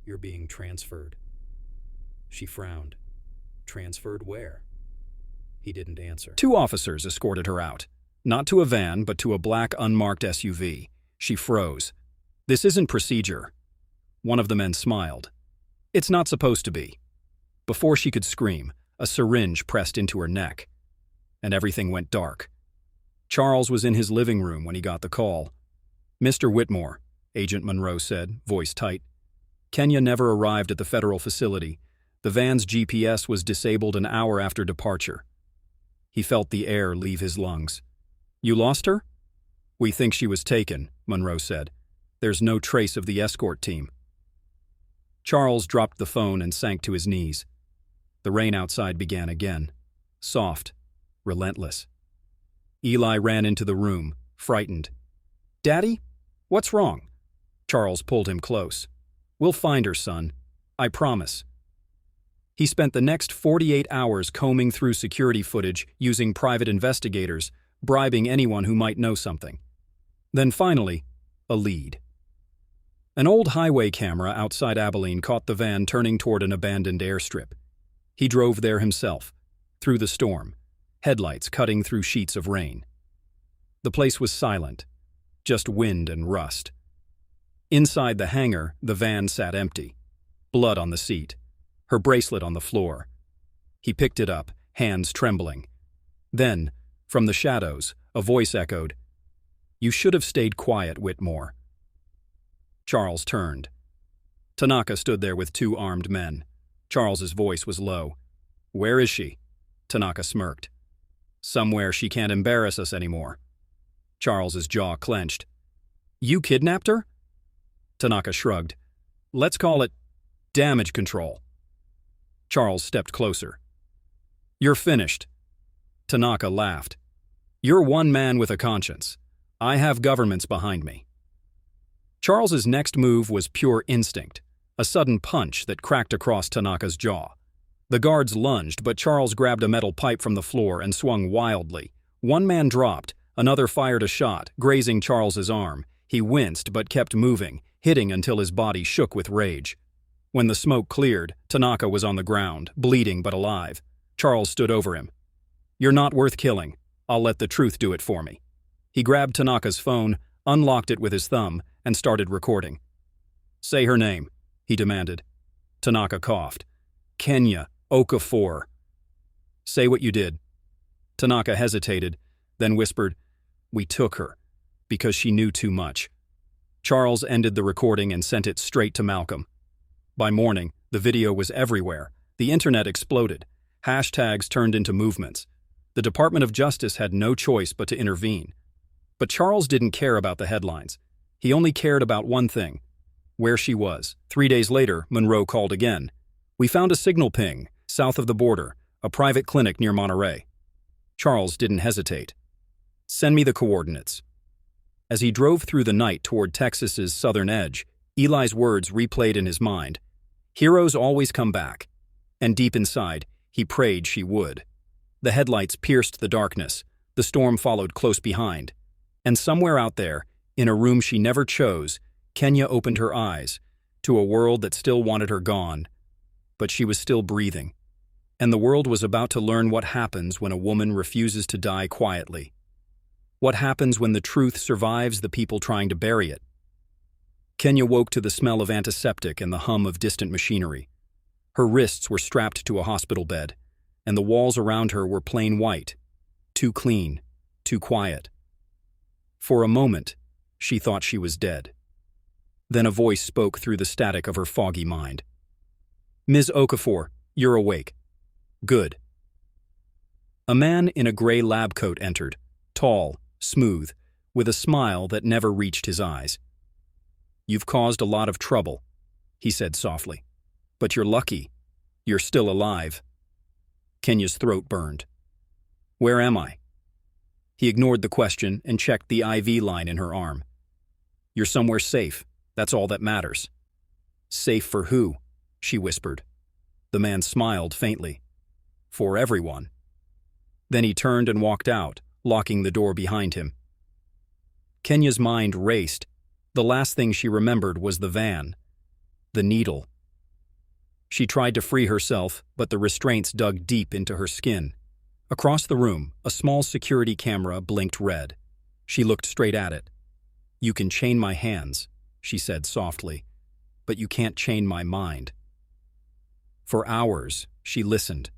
"you're being transferred." She frowned. "Transferred where?" He didn't answer. Two officers escorted her out. Not to a van, but to a black unmarked SUV. She froze. "This isn't procedure." One of the men smiled. "It's not supposed to be." Before she could scream, a syringe pressed into her neck. And everything went dark. Charles was in his living room when he got the call. "Mr. Whitmore," Agent Monroe said, voice tight. "Kenya never arrived at the federal facility. The van's GPS was disabled an hour after departure." He felt the air leave his lungs. "You lost her?" "We think she was taken," Monroe said. "There's no trace of the escort team." Charles dropped the phone and sank to his knees. The rain outside began again. Soft, relentless. Eli ran into the room, frightened. "Daddy? What's wrong?" Charles pulled him close. "We'll find her, son. I promise." He spent the next 48 hours combing through security footage using private investigators, bribing anyone who might know something. Then finally, a lead. An old highway camera outside Abilene caught the van turning toward an abandoned airstrip. He drove there himself, through the storm, headlights cutting through sheets of rain. The place was silent, just wind and rust. Inside the hangar, the van sat empty, blood on the seat, her bracelet on the floor. He picked it up, hands trembling. Then, from the shadows, a voice echoed, "You should have stayed quiet, Whitmore." Charles turned. Tanaka stood there with two armed men. Charles's voice was low. "Where is she?" Tanaka smirked. "Somewhere she can't embarrass us anymore." Charles's jaw clenched. "You kidnapped her?" Tanaka shrugged. "Let's call it damage control." Charles stepped closer. "You're finished." Tanaka laughed. "You're one man with a conscience. I have governments behind me." Charles's next move was pure instinct, a sudden punch that cracked across Tanaka's jaw. The guards lunged, but Charles grabbed a metal pipe from the floor and swung wildly. One man dropped, another fired a shot, grazing Charles's arm. He winced but kept moving, hitting until his body shook with rage. When the smoke cleared, Tanaka was on the ground, bleeding but alive. Charles stood over him. "You're not worth killing. I'll let the truth do it for me." He grabbed Tanaka's phone, unlocked it with his thumb, and started recording. "Say her name," he demanded. Tanaka coughed. "Kenya Okafor." "Say what you did." Tanaka hesitated, then whispered, "We took her, because she knew too much." Charles ended the recording and sent it straight to Malcolm. By morning, the video was everywhere. The internet exploded. Hashtags turned into movements. The Department of Justice had no choice but to intervene. But Charles didn't care about the headlines. He only cared about one thing: where she was. 3 days later, Monroe called again. "We found a signal ping, south of the border, a private clinic near Monterey." Charles didn't hesitate. "Send me the coordinates." As he drove through the night toward Texas's southern edge, Eli's words replayed in his mind. Heroes always come back. And deep inside, he prayed she would. The headlights pierced the darkness. The storm followed close behind. And somewhere out there, in a room she never chose, Kenya opened her eyes to a world that still wanted her gone. But she was still breathing. And the world was about to learn what happens when a woman refuses to die quietly. What happens when the truth survives the people trying to bury it? Kenya woke to the smell of antiseptic and the hum of distant machinery. Her wrists were strapped to a hospital bed, and the walls around her were plain white, too clean, too quiet. For a moment, she thought she was dead. Then a voice spoke through the static of her foggy mind. "Ms. Okafor, you're awake." "Good." A man in a gray lab coat entered, tall, smooth, with a smile that never reached his eyes. "You've caused a lot of trouble," he said softly. "But you're lucky. You're still alive." Kenya's throat burned. "Where am I?" He ignored the question and checked the IV line in her arm. "You're somewhere safe. That's all that matters." "Safe for who?" she whispered. The man smiled faintly. "For everyone." Then he turned and walked out, locking the door behind him. Kenya's mind raced. The last thing she remembered was the van. The needle. She tried to free herself, but the restraints dug deep into her skin. Across the room, a small security camera blinked red. She looked straight at it. "You can chain my hands," she said softly, "but you can't chain my mind." For hours, she listened.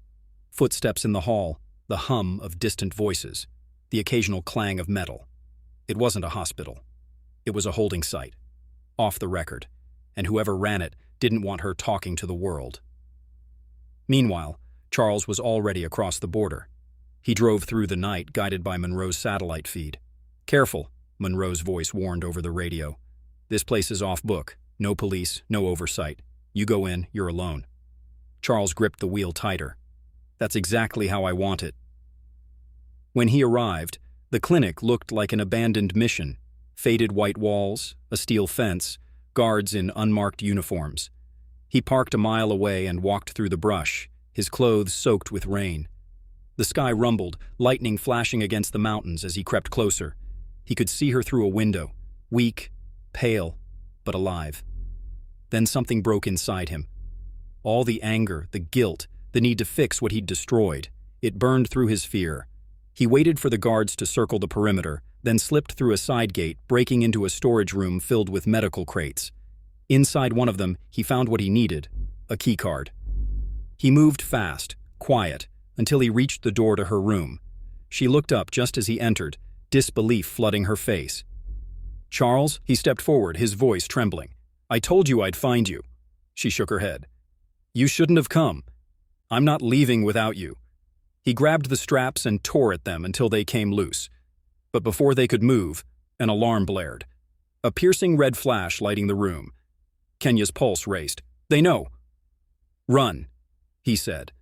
Footsteps in the hall, the hum of distant voices, the occasional clang of metal. It wasn't a hospital. It was a holding site, off the record, and whoever ran it didn't want her talking to the world. Meanwhile, Charles was already across the border. He drove through the night, guided by Monroe's satellite feed. "Careful," Monroe's voice warned over the radio. "This place is off book. No police, no oversight. You go in, you're alone." Charles gripped the wheel tighter. "That's exactly how I want it." When he arrived, the clinic looked like an abandoned mission. Faded white walls, a steel fence, guards in unmarked uniforms. He parked a mile away and walked through the brush, his clothes soaked with rain. The sky rumbled, lightning flashing against the mountains as he crept closer. He could see her through a window, weak, pale, but alive. Then something broke inside him. All the anger, the guilt, the need to fix what he'd destroyed. It burned through his fear. He waited for the guards to circle the perimeter, then slipped through a side gate, breaking into a storage room filled with medical crates. Inside one of them, he found what he needed, a keycard. He moved fast, quiet, until he reached the door to her room. She looked up just as he entered, disbelief flooding her face. "Charles," he stepped forward, his voice trembling. "I told you I'd find you." She shook her head. "You shouldn't have come. I'm not leaving without you." He grabbed the straps and tore at them until they came loose. But before they could move, an alarm blared. A piercing red flash lighting the room. Kenya's pulse raced. "They know." "Run," he said.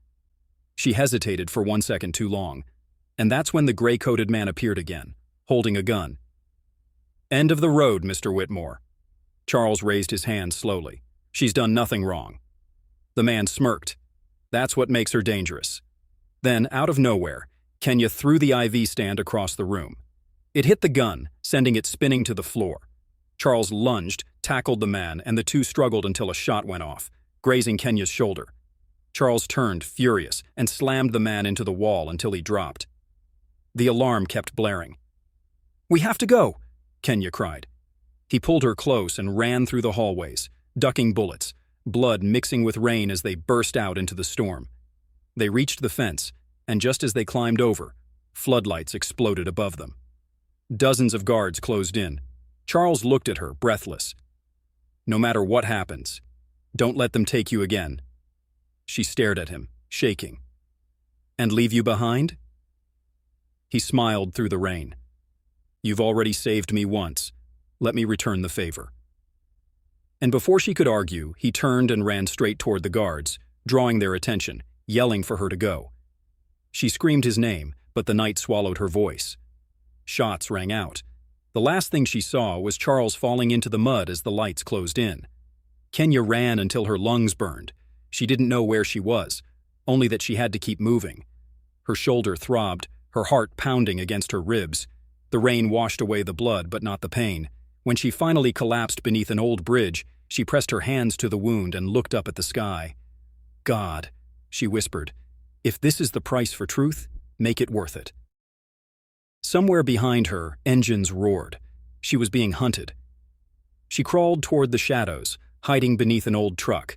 She hesitated for 1 second too long, and that's when the gray-coated man appeared again, holding a gun. "End of the road, Mr. Whitmore." Charles raised his hand slowly. "She's done nothing wrong." The man smirked. "That's what makes her dangerous." Then, out of nowhere, Kenya threw the IV stand across the room. It hit the gun, sending it spinning to the floor. Charles lunged, tackled the man, and the two struggled until a shot went off, grazing Kenya's shoulder. Charles turned, furious, and slammed the man into the wall until he dropped. The alarm kept blaring. "We have to go," Kenya cried. He pulled her close and ran through the hallways, ducking bullets, blood mixing with rain as they burst out into the storm. They reached the fence, and just as they climbed over, floodlights exploded above them. Dozens of guards closed in. Charles looked at her, breathless. No matter what happens, don't let them take you again. She stared at him, shaking. And leave you behind? He smiled through the rain. You've already saved me once. Let me return the favor. And before she could argue, he turned and ran straight toward the guards, drawing their attention, yelling for her to go. She screamed his name, but the night swallowed her voice. Shots rang out. The last thing she saw was Charles falling into the mud as the lights closed in. Kenya ran until her lungs burned. She didn't know where she was, only that she had to keep moving. Her shoulder throbbed, her heart pounding against her ribs. The rain washed away the blood, but not the pain. When she finally collapsed beneath an old bridge, she pressed her hands to the wound and looked up at the sky. God, she whispered, if this is the price for truth, make it worth it. Somewhere behind her, engines roared. She was being hunted. She crawled toward the shadows, hiding beneath an old truck.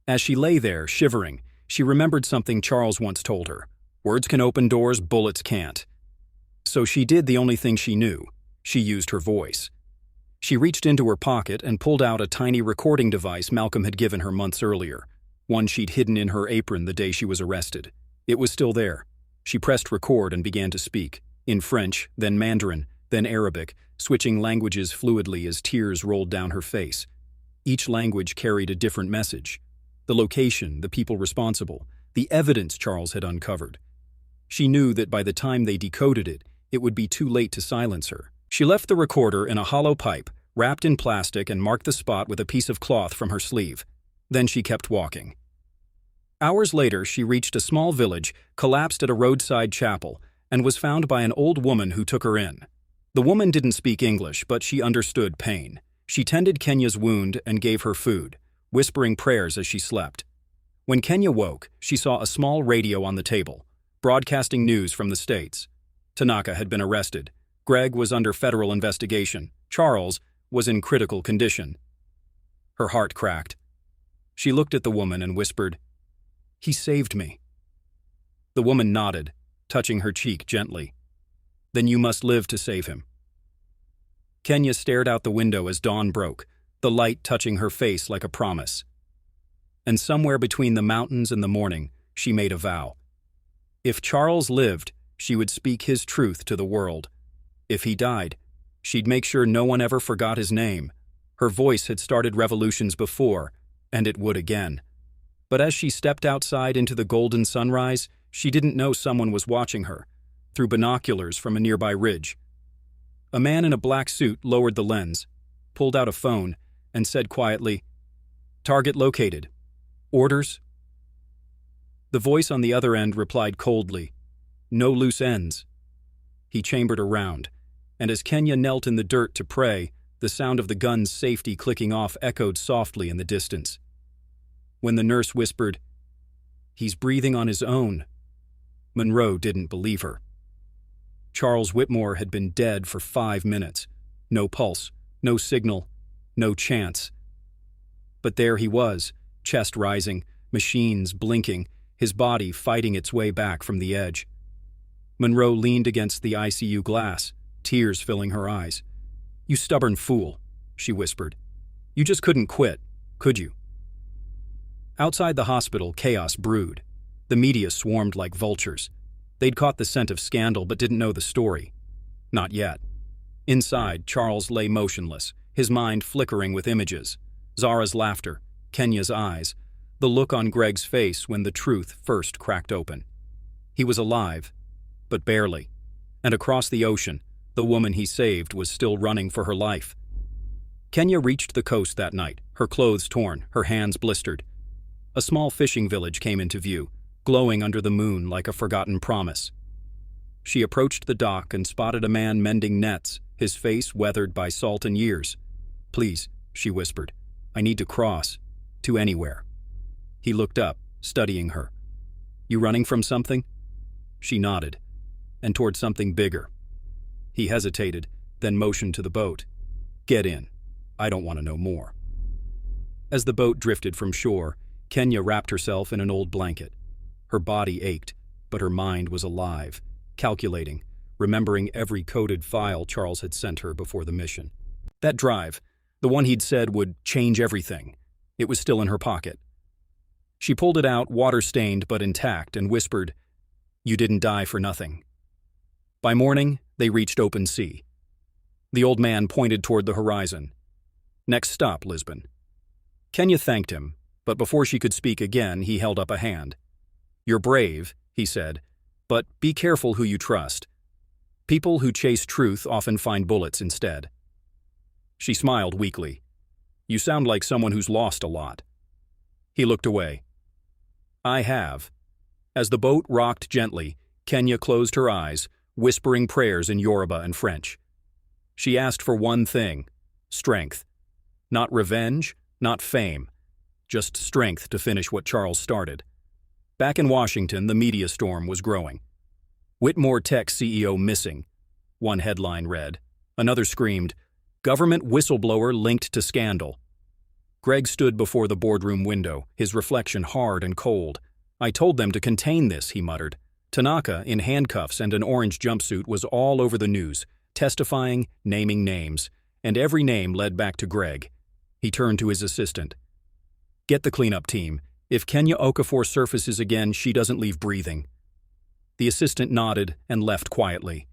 As she lay there, shivering, she remembered something Charles once told her. Words can open doors, bullets can't. So she did the only thing she knew. She used her voice. She reached into her pocket and pulled out a tiny recording device Malcolm had given her months earlier, one she'd hidden in her apron the day she was arrested. It was still there. She pressed record and began to speak, in French, then Mandarin, then Arabic, switching languages fluidly as tears rolled down her face. Each language carried a different message. The location, the people responsible, the evidence Charles had uncovered. She knew that by the time they decoded it, it would be too late to silence her. She left the recorder in a hollow pipe, wrapped in plastic, and marked the spot with a piece of cloth from her sleeve. Then she kept walking. Hours later, she reached a small village, collapsed at a roadside chapel, and was found by an old woman who took her in. The woman didn't speak English, but she understood pain. She tended Kenya's wound and gave her food, whispering prayers as she slept. When Kenya woke, she saw a small radio on the table, broadcasting news from the States. Tanaka had been arrested. Greg was under federal investigation. Charles was in critical condition. Her heart cracked. She looked at the woman and whispered, "He saved me." The woman nodded, touching her cheek gently. "Then you must live to save him." Kenya stared out the window as dawn broke, the light touching her face like a promise. And somewhere between the mountains and the morning, she made a vow. If Charles lived, she would speak his truth to the world. If he died, she'd make sure no one ever forgot his name. Her voice had started revolutions before, and it would again. But as she stepped outside into the golden sunrise, she didn't know someone was watching her, through binoculars from a nearby ridge. A man in a black suit lowered the lens, pulled out a phone, and said quietly, "Target located. Orders?" The voice on the other end replied coldly, "No loose ends." He chambered around, and as Kenya knelt in the dirt to pray, the sound of the gun's safety clicking off echoed softly in the distance. When the nurse whispered, "He's breathing on his own," Monroe didn't believe her. Charles Whitmore had been dead for 5 minutes. No pulse, no signal, no chance. But there he was, chest rising, machines blinking, his body fighting its way back from the edge. Monroe leaned against the ICU glass, tears filling her eyes. "You stubborn fool," she whispered. "You just couldn't quit, could you?" Outside the hospital, chaos brewed. The media swarmed like vultures. They'd caught the scent of scandal but didn't know the story. Not yet. Inside, Charles lay motionless, his mind flickering with images. Zara's laughter, Kenya's eyes, the look on Greg's face when the truth first cracked open. He was alive, but barely. And across the ocean, the woman he saved was still running for her life. Kenya reached the coast that night, her clothes torn, her hands blistered. A small fishing village came into view, glowing under the moon like a forgotten promise. She approached the dock and spotted a man mending nets, his face weathered by salt and years. "Please," she whispered, "I need to cross. To anywhere." He looked up, studying her. "You running from something?" She nodded, and toward something bigger. He hesitated, then motioned to the boat. "Get in. I don't want to know more." As the boat drifted from shore, Kenya wrapped herself in an old blanket. Her body ached, but her mind was alive, calculating, remembering every coded file Charles had sent her before the mission. That drive, the one he'd said would change everything, it was still in her pocket. She pulled it out, water-stained but intact, and whispered, "You didn't die for nothing." By morning, they reached open sea. The old man pointed toward the horizon. "Next stop, Lisbon." Kenya thanked him, but before she could speak again, he held up a hand. "You're brave," he said, "but be careful who you trust. People who chase truth often find bullets instead." She smiled weakly. "You sound like someone who's lost a lot." He looked away. "I have." As the boat rocked gently, Kenya closed her eyes, whispering prayers in Yoruba and French. She asked for one thing: strength. Not revenge, not fame. Just strength to finish what Charles started. Back in Washington, the media storm was growing. "Whitmore Tech CEO missing," one headline read. Another screamed, "Government whistleblower linked to scandal." Greg stood before the boardroom window, his reflection hard and cold. "I told them to contain this," he muttered. Tanaka, in handcuffs and an orange jumpsuit, was all over the news, testifying, naming names, and every name led back to Greg. He turned to his assistant. "Get the cleanup team. If Kenya Okafor surfaces again, she doesn't leave breathing." The assistant nodded and left quietly.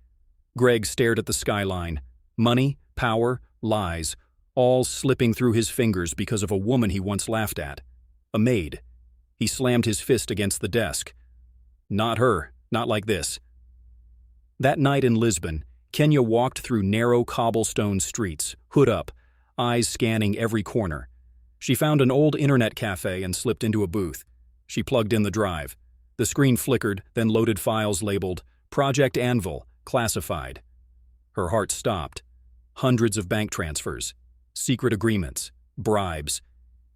Greg stared at the skyline. Money, power, lies, all slipping through his fingers because of a woman he once laughed at. A maid. He slammed his fist against the desk. Not her, not like this. That night in Lisbon, Kenya walked through narrow cobblestone streets, hood up, eyes scanning every corner. She found an old internet cafe and slipped into a booth. She plugged in the drive. The screen flickered, then loaded files labeled Project Anvil, Classified. Her heart stopped. Hundreds of bank transfers, secret agreements, bribes,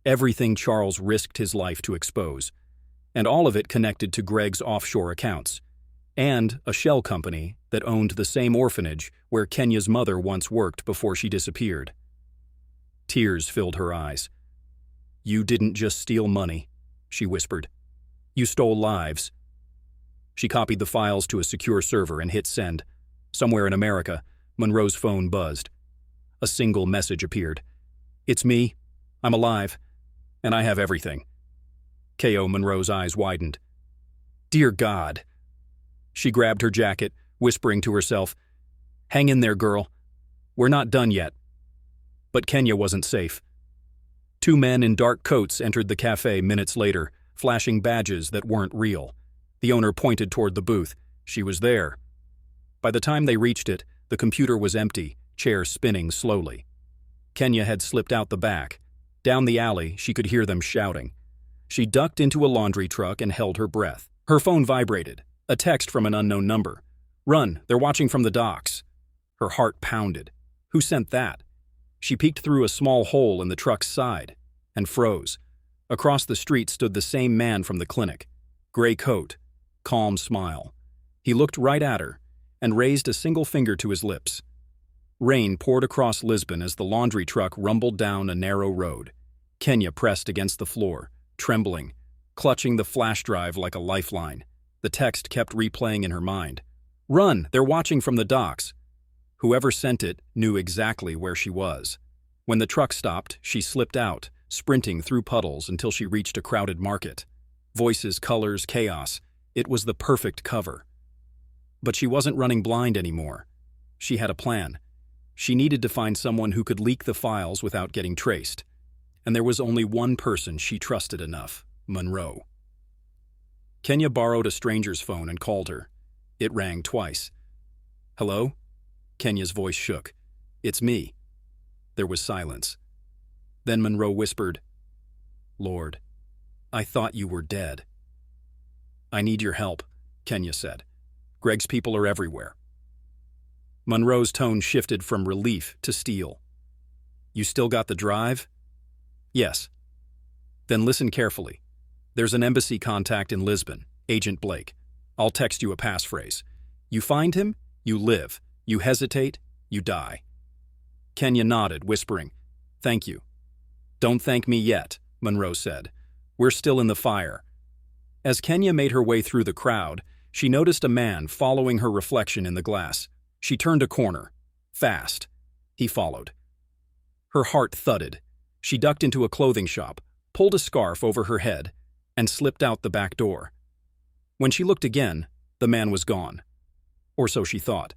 everything Charles risked his life to expose. And all of it connected to Greg's offshore accounts, and a shell company that owned the same orphanage where Kenya's mother once worked before she disappeared. Tears filled her eyes. "You didn't just steal money," she whispered. "You stole lives." She copied the files to a secure server and hit send. Somewhere in America, Monroe's phone buzzed. A single message appeared. "It's me. I'm alive. And I have everything." K.O. Monroe's eyes widened. "Dear God." She grabbed her jacket, whispering to herself, "Hang in there, girl. We're not done yet." But Kenya wasn't safe. Two men in dark coats entered the cafe minutes later, flashing badges that weren't real. The owner pointed toward the booth. She was there. By the time they reached it, the computer was empty, chairs spinning slowly. Kenya had slipped out the back. Down the alley, she could hear them shouting. She ducked into a laundry truck and held her breath. Her phone vibrated. A text from an unknown number. "Run, they're watching from the docks." Her heart pounded. Who sent that? She peeked through a small hole in the truck's side and froze. Across the street stood the same man from the clinic. Gray coat, calm smile. He looked right at her and raised a single finger to his lips. Rain poured across Lisbon as the laundry truck rumbled down a narrow road. Kenya pressed against the floor, trembling, clutching the flash drive like a lifeline. The text kept replaying in her mind. "Run, they're watching from the docks." Whoever sent it knew exactly where she was. When the truck stopped, she slipped out, sprinting through puddles until she reached a crowded market. Voices, colors, chaos. It was the perfect cover. But she wasn't running blind anymore. She had a plan. She needed to find someone who could leak the files without getting traced. And there was only one person she trusted enough: Monroe. Kenya borrowed a stranger's phone and called her. It rang twice. "Hello?" Kenya's voice shook. "It's me." There was silence. Then Monroe whispered, "Lord, I thought you were dead." "I need your help," Kenya said. "Greg's people are everywhere." Monroe's tone shifted from relief to steel. "You still got the drive?" "Yes." "Then listen carefully. There's an embassy contact in Lisbon, Agent Blake. I'll text you a passphrase. You find him, you live. You hesitate, you die." Kenya nodded, whispering, "Thank you." "Don't thank me yet," Monroe said. "We're still in the fire." As Kenya made her way through the crowd, she noticed a man following her reflection in the glass. She turned a corner. Fast. He followed. Her heart thudded. She ducked into a clothing shop, pulled a scarf over her head, and slipped out the back door. When she looked again, the man was gone. Or so she thought.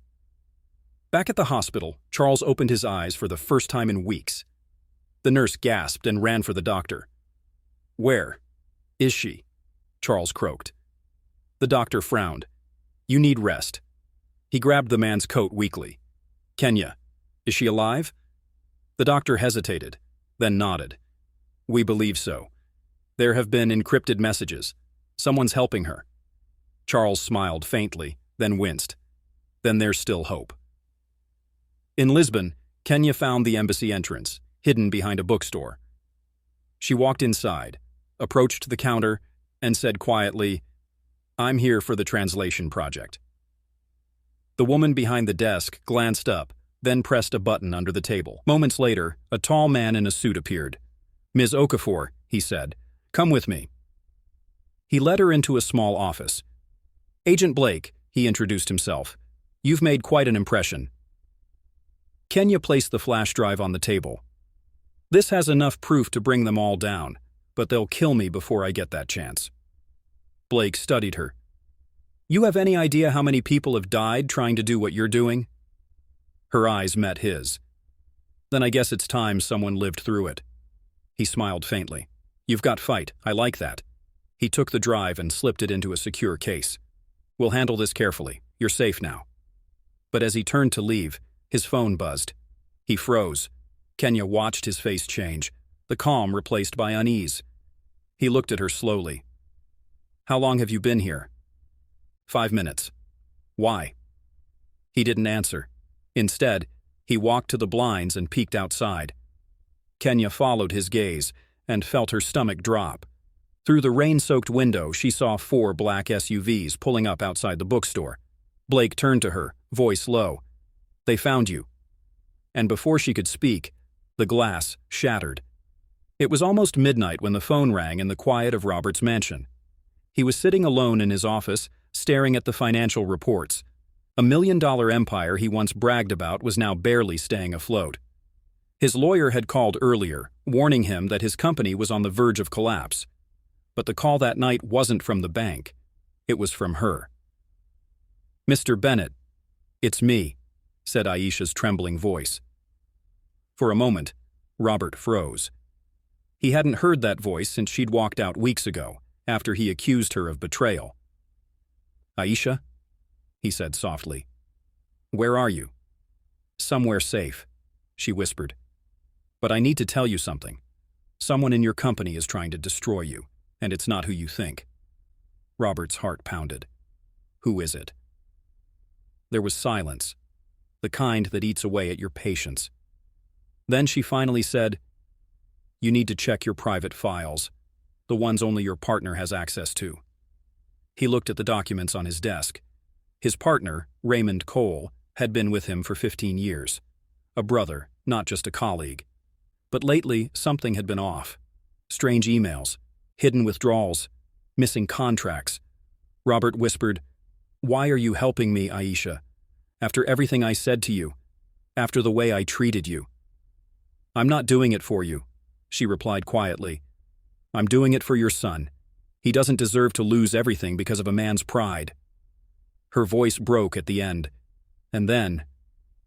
Back at the hospital, Charles opened his eyes for the first time in weeks. The nurse gasped and ran for the doctor. "Where is she?" Charles croaked. The doctor frowned. "You need rest." He grabbed the man's coat weakly. "Kenya, is she alive?" The doctor hesitated, then nodded. "We believe so. There have been encrypted messages. Someone's helping her." Charles smiled faintly, then winced. Then there's still hope. In Lisbon, Kenya found the embassy entrance, hidden behind a bookstore. She walked inside, approached the counter, and said quietly, "I'm here for the translation project." The woman behind the desk glanced up, then pressed a button under the table. Moments later, a tall man in a suit appeared. "Ms. Okafor," he said, "come with me." He led her into a small office. "Agent Blake," he introduced himself. "You've made quite an impression." Kenya placed the flash drive on the table. "This has enough proof to bring them all down, but they'll kill me before I get that chance." Blake studied her. "You have any idea how many people have died trying to do what you're doing?" Her eyes met his. "Then I guess it's time someone lived through it." He smiled faintly. "You've got fight. I like that." He took the drive and slipped it into a secure case. "We'll handle this carefully. You're safe now." But as he turned to leave, his phone buzzed. He froze. Kenya watched his face change, the calm replaced by unease. He looked at her slowly. "How long have you been here?" 5 minutes. "Why?" He didn't answer. Instead, he walked to the blinds and peeked outside. Kenya followed his gaze and felt her stomach drop. Through the rain-soaked window, she saw 4 black SUVs pulling up outside the bookstore. Blake turned to her, voice low. "They found you." And before she could speak, the glass shattered. It was almost midnight when the phone rang in the quiet of Robert's mansion. He was sitting alone in his office, staring at the financial reports. A $1 million empire he once bragged about was now barely staying afloat. His lawyer had called earlier, warning him that his company was on the verge of collapse. But the call that night wasn't from the bank. It was from her. "Mr. Bennett, it's me," said Aisha's trembling voice. For a moment, Robert froze. He hadn't heard that voice since she'd walked out weeks ago, after he accused her of betrayal. "Aisha?" he said softly. "Where are you?" "Somewhere safe," she whispered. "But I need to tell you something. Someone in your company is trying to destroy you, and it's not who you think." Robert's heart pounded. "Who is it?" There was silence, the kind that eats away at your patience. Then she finally said, "You need to check your private files, the ones only your partner has access to." He looked at the documents on his desk. His partner, Raymond Cole, had been with him for 15 years. A brother, not just a colleague. But lately, something had been off. Strange emails, hidden withdrawals, missing contracts. Robert whispered, "Why are you helping me, Aisha? After everything I said to you, after the way I treated you." "I'm not doing it for you," she replied quietly. "I'm doing it for your son. He doesn't deserve to lose everything because of a man's pride." Her voice broke at the end, and then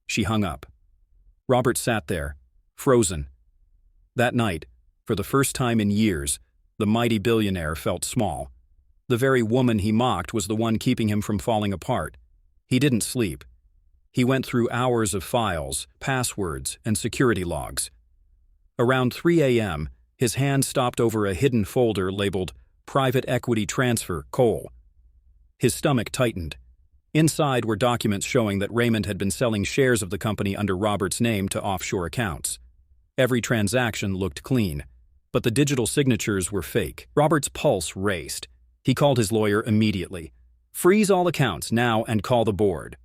she hung up. Robert sat there, frozen. That night, for the first time in years, the mighty billionaire felt small. The very woman he mocked was the one keeping him from falling apart. He didn't sleep. He went through hours of files, passwords, and security logs. Around 3 a.m., his hand stopped over a hidden folder labeled Private Equity Transfer, Cole. His stomach tightened. Inside were documents showing that Raymond had been selling shares of the company under Robert's name to offshore accounts. Every transaction looked clean, but the digital signatures were fake. Robert's pulse raced. He called his lawyer immediately. "Freeze all accounts now and call the board."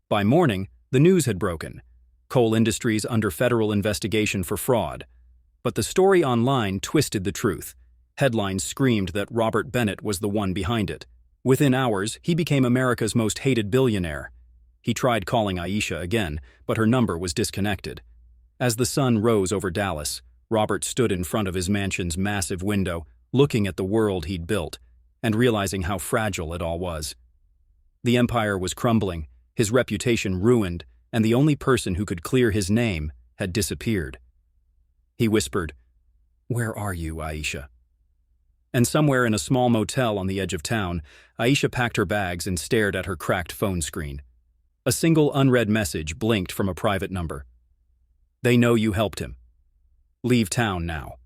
By morning, the news had broken. Cole Industries under federal investigation for fraud. But the story online twisted the truth. Headlines screamed that Robert Bennett was the one behind it. Within hours, he became America's most hated billionaire. He tried calling Aisha again, but her number was disconnected. As the sun rose over Dallas, Robert stood in front of his mansion's massive window, looking at the world he'd built, and realizing how fragile it all was. The empire was crumbling, his reputation ruined, and the only person who could clear his name had disappeared. He whispered, "Where are you, Aisha?" And somewhere in a small motel on the edge of town, Aisha packed her bags and stared at her cracked phone screen. A single unread message blinked from a private number. "They know you helped him. Leave town now."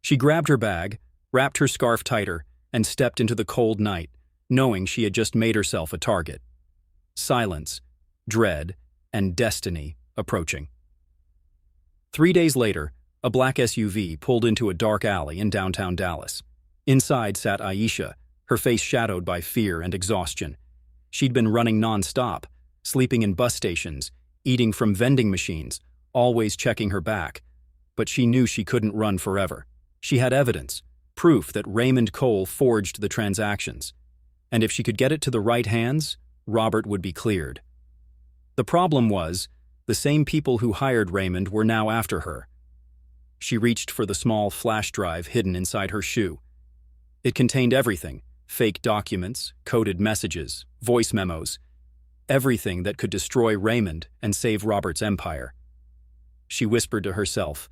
She grabbed her bag, wrapped her scarf tighter, and stepped into the cold night, knowing she had just made herself a target. Silence, dread, and destiny approaching. 3 days later, a black SUV pulled into a dark alley in downtown Dallas. Inside sat Aisha, her face shadowed by fear and exhaustion. She'd been running non-stop, sleeping in bus stations, eating from vending machines, always checking her back. But she knew she couldn't run forever. She had evidence, proof that Raymond Cole forged the transactions. And if she could get it to the right hands, Robert would be cleared. The problem was, the same people who hired Raymond were now after her. She reached for the small flash drive hidden inside her shoe. It contained everything: fake documents, coded messages, voice memos, everything that could destroy Raymond and save Robert's empire. She whispered to herself,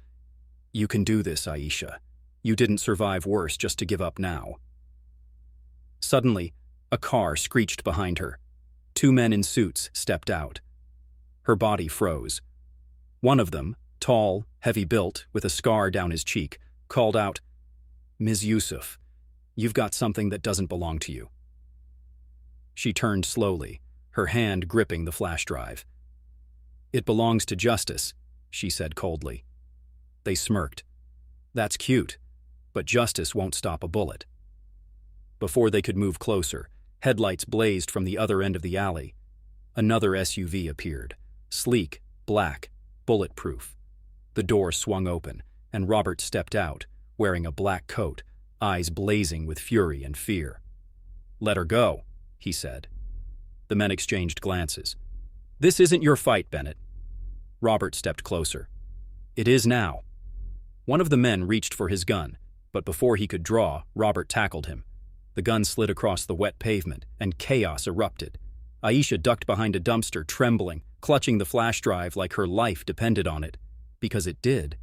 "You can do this, Aisha. You didn't survive worse just to give up now." Suddenly, a car screeched behind her. 2 men in suits stepped out. Her body froze. One of them, tall, heavy-built, with a scar down his cheek, called out, "Ms. Yusuf, you've got something that doesn't belong to you." She turned slowly, her hand gripping the flash drive. "It belongs to Justice," she said coldly. They smirked. "That's cute, but Justice won't stop a bullet." Before they could move closer, headlights blazed from the other end of the alley. Another SUV appeared, sleek, black, bulletproof. The door swung open, and Robert stepped out, wearing a black coat, eyes blazing with fury and fear. "Let her go," he said. The men exchanged glances. "This isn't your fight, Bennett." Robert stepped closer. "It is now." One of the men reached for his gun, but before he could draw, Robert tackled him. The gun slid across the wet pavement, and chaos erupted. Aisha ducked behind a dumpster, trembling, clutching the flash drive like her life depended on it. Because it did.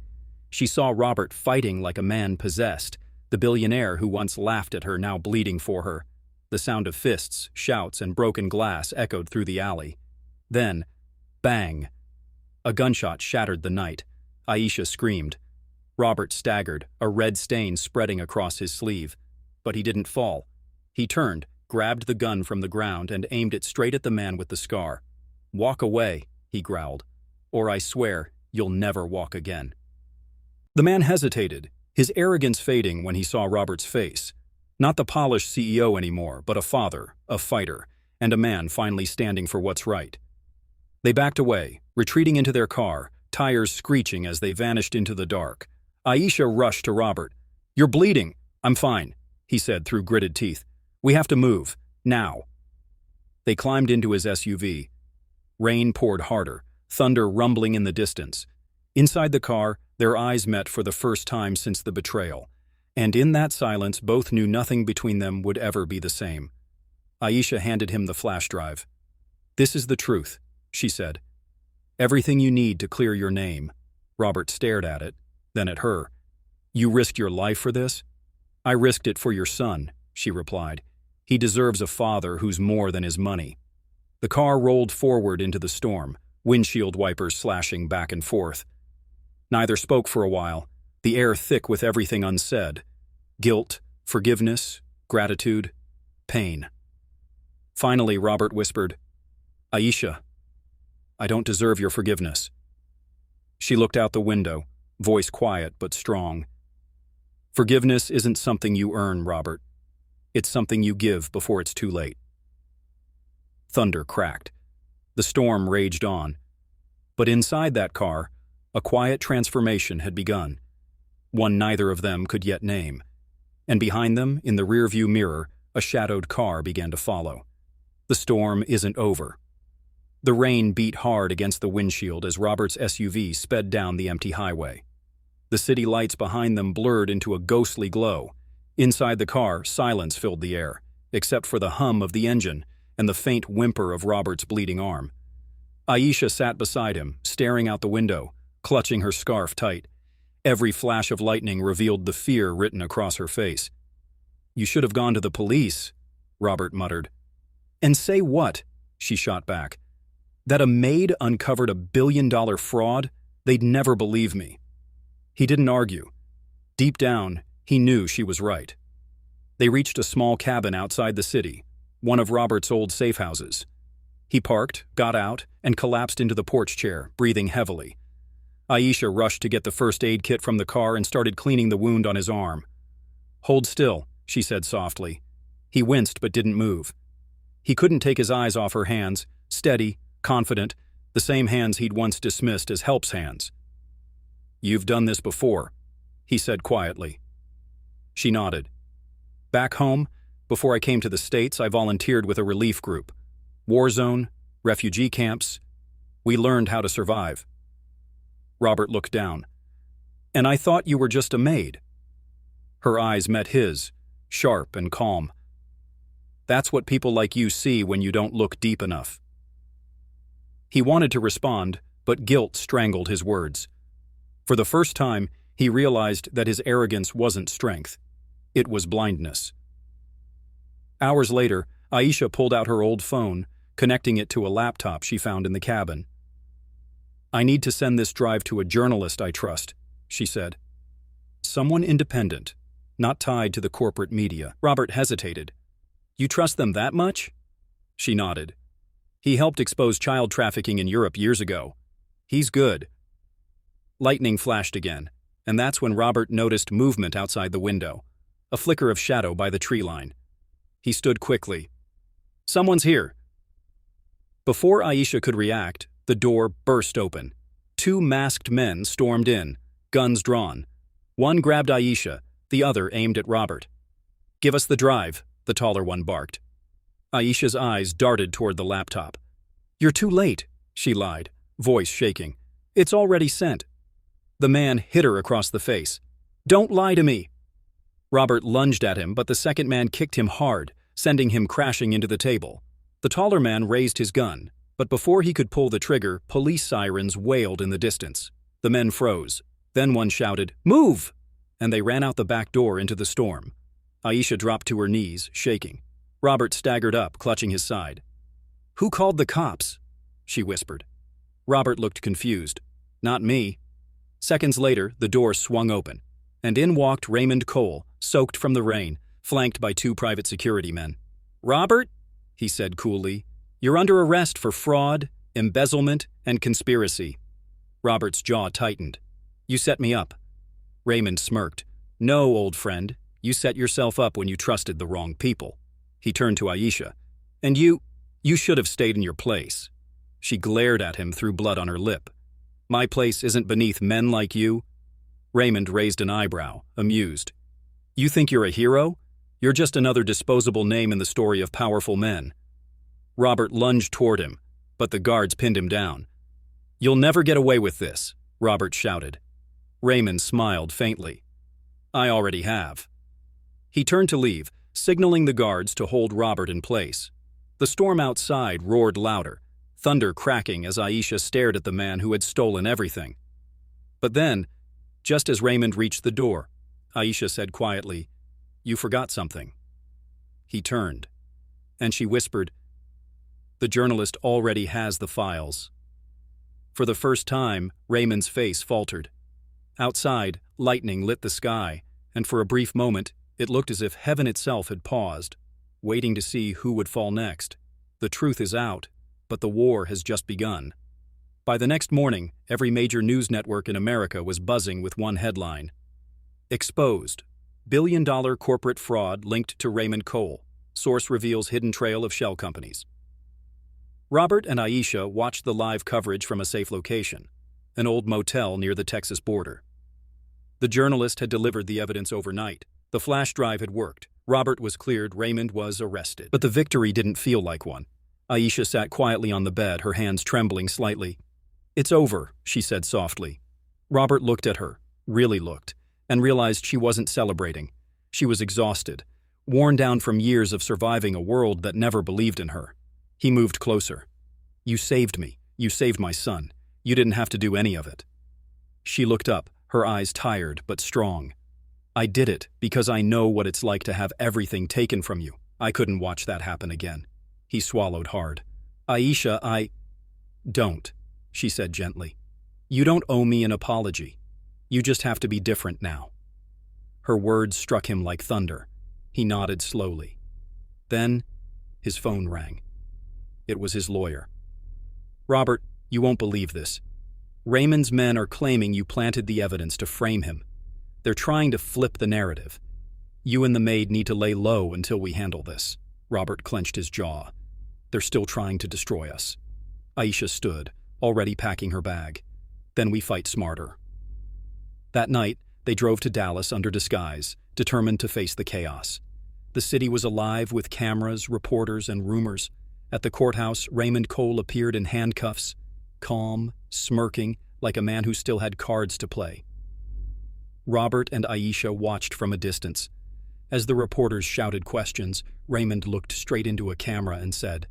She saw Robert fighting like a man possessed, the billionaire who once laughed at her now bleeding for her. The sound of fists, shouts, and broken glass echoed through the alley. Then, bang! A gunshot shattered the night. Aisha screamed. Robert staggered, a red stain spreading across his sleeve. But he didn't fall. He turned, grabbed the gun from the ground, and aimed it straight at the man with the scar. "Walk away," he growled, "or I swear you'll never walk again." The man hesitated, his arrogance fading when he saw Robert's face. Not the polished CEO anymore, but a father, a fighter, and a man finally standing for what's right. They backed away, retreating into their car, tires screeching as they vanished into the dark. Aisha rushed to Robert. "You're bleeding." "I'm fine," he said through gritted teeth. "We have to move, now." They climbed into his SUV. Rain poured harder, thunder rumbling in the distance. Inside the car, their eyes met for the first time since the betrayal. And in that silence, both knew nothing between them would ever be the same. Aisha handed him the flash drive. "This is the truth," she said. "Everything you need to clear your name." Robert stared at it, then at her. "You risked your life for this?" "I risked it for your son," she replied. "He deserves a father who's more than his money." The car rolled forward into the storm, windshield wipers slashing back and forth. Neither spoke for a while, the air thick with everything unsaid. Guilt, forgiveness, gratitude, pain. Finally, Robert whispered, "Aisha, I don't deserve your forgiveness." She looked out the window, voice quiet but strong. "Forgiveness isn't something you earn, Robert. It's something you give before it's too late." Thunder cracked. The storm raged on. But inside that car, a quiet transformation had begun, one neither of them could yet name. And behind them, in the rearview mirror, a shadowed car began to follow. The storm isn't over. The rain beat hard against the windshield as Robert's SUV sped down the empty highway. The city lights behind them blurred into a ghostly glow. Inside the car, silence filled the air, except for the hum of the engine and the faint whimper of Robert's bleeding arm. Aisha sat beside him, staring out the window, clutching her scarf tight. Every flash of lightning revealed the fear written across her face. "You should have gone to the police," Robert muttered. "And say what?" she shot back. "That a maid uncovered a billion-dollar fraud? They'd never believe me." He didn't argue. Deep down, he knew she was right. They reached a small cabin outside the city, one of Robert's old safe houses. He parked, got out, and collapsed into the porch chair, breathing heavily. Aisha rushed to get the first aid kit from the car and started cleaning the wound on his arm. "Hold still," she said softly. He winced but didn't move. He couldn't take his eyes off her hands, steady, confident, the same hands he'd once dismissed as help's hands. "You've done this before," he said quietly. She nodded. "Back home, before I came to the States, I volunteered with a relief group. War zone, refugee camps. We learned how to survive." Robert looked down. "And I thought you were just a maid." Her eyes met his, sharp and calm. "That's what people like you see when you don't look deep enough." He wanted to respond, but guilt strangled his words. For the first time, he realized that his arrogance wasn't strength. It was blindness. Hours later, Aisha pulled out her old phone, connecting it to a laptop she found in the cabin. "I need to send this drive to a journalist I trust," she said. "Someone independent, not tied to the corporate media." Robert hesitated. "You trust them that much?" She nodded. "He helped expose child trafficking in Europe years ago. He's good." Lightning flashed again, and that's when Robert noticed movement outside the window, a flicker of shadow by the tree line. He stood quickly. "Someone's here." Before Aisha could react, the door burst open. Two masked men stormed in, guns drawn. One grabbed Aisha, the other aimed at Robert. "Give us the drive," the taller one barked. Aisha's eyes darted toward the laptop. "You're too late," she lied, voice shaking. "It's already sent." The man hit her across the face. "Don't lie to me!" Robert lunged at him, but the second man kicked him hard, sending him crashing into the table. The taller man raised his gun, but before he could pull the trigger, police sirens wailed in the distance. The men froze. Then one shouted, "Move!" and they ran out the back door into the storm. Aisha dropped to her knees, shaking. Robert staggered up, clutching his side. "Who called the cops?" she whispered. Robert looked confused. "Not me." Seconds later, the door swung open, and in walked Raymond Cole, soaked from the rain, flanked by two private security men. "Robert," he said coolly, "you're under arrest for fraud, embezzlement, and conspiracy." Robert's jaw tightened. "You set me up." Raymond smirked. "No, old friend, you set yourself up when you trusted the wrong people." He turned to Aisha. "And you should have stayed in your place." She glared at him through blood on her lip. "My place isn't beneath men like you." Raymond raised an eyebrow, amused. "You think you're a hero? You're just another disposable name in the story of powerful men." Robert lunged toward him, but the guards pinned him down. "You'll never get away with this," Robert shouted. Raymond smiled faintly. "I already have." He turned to leave, signaling the guards to hold Robert in place. The storm outside roared louder, thunder cracking as Aisha stared at the man who had stolen everything. But then, just as Raymond reached the door, Aisha said quietly, "You forgot something." He turned, and she whispered, "The journalist already has the files." For the first time, Raymond's face faltered. Outside, lightning lit the sky, and for a brief moment, it looked as if heaven itself had paused, waiting to see who would fall next. The truth is out, but the war has just begun. By the next morning, every major news network in America was buzzing with one headline. Exposed. Billion-dollar corporate fraud linked to Raymond Cole. Source reveals hidden trail of shell companies. Robert and Aisha watched the live coverage from a safe location, an old motel near the Texas border. The journalist had delivered the evidence overnight. The flash drive had worked. Robert was cleared, Raymond was arrested. But the victory didn't feel like one. Aisha sat quietly on the bed, her hands trembling slightly. "It's over," she said softly. Robert looked at her, really looked, and realized she wasn't celebrating. She was exhausted, worn down from years of surviving a world that never believed in her. He moved closer. "You saved me. You saved my son. You didn't have to do any of it." She looked up, her eyes tired but strong. "I did it because I know what it's like to have everything taken from you. I couldn't watch that happen again." He swallowed hard. "Aisha, Don't," she said gently. "You don't owe me an apology. You just have to be different now." Her words struck him like thunder. He nodded slowly. Then, his phone rang. It was his lawyer. "Robert, you won't believe this. Raymond's men are claiming you planted the evidence to frame him. They're trying to flip the narrative. You and the maid need to lay low until we handle this." Robert clenched his jaw. "They're still trying to destroy us." Aisha stood, already packing her bag. "Then we fight smarter." That night, they drove to Dallas under disguise, determined to face the chaos. The city was alive with cameras, reporters, and rumors. At the courthouse, Raymond Cole appeared in handcuffs, calm, smirking, like a man who still had cards to play. Robert and Aisha watched from a distance. As the reporters shouted questions, Raymond looked straight into a camera and said,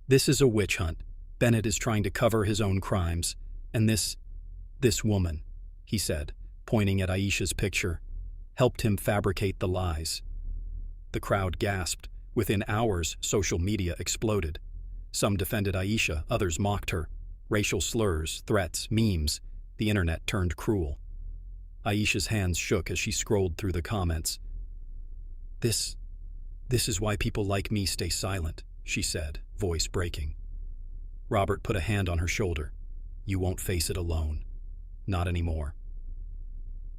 "This is a witch hunt. Bennett is trying to cover his own crimes. And this woman," he said, pointing at Aisha's picture, "helped him fabricate the lies." The crowd gasped. Within hours, social media exploded. Some defended Aisha, others mocked her. Racial slurs, threats, memes. The internet turned cruel. Aisha's hands shook as she scrolled through the comments. This is why people like me stay silent," she said, voice breaking. Robert put a hand on her shoulder. "You won't face it alone. Not anymore."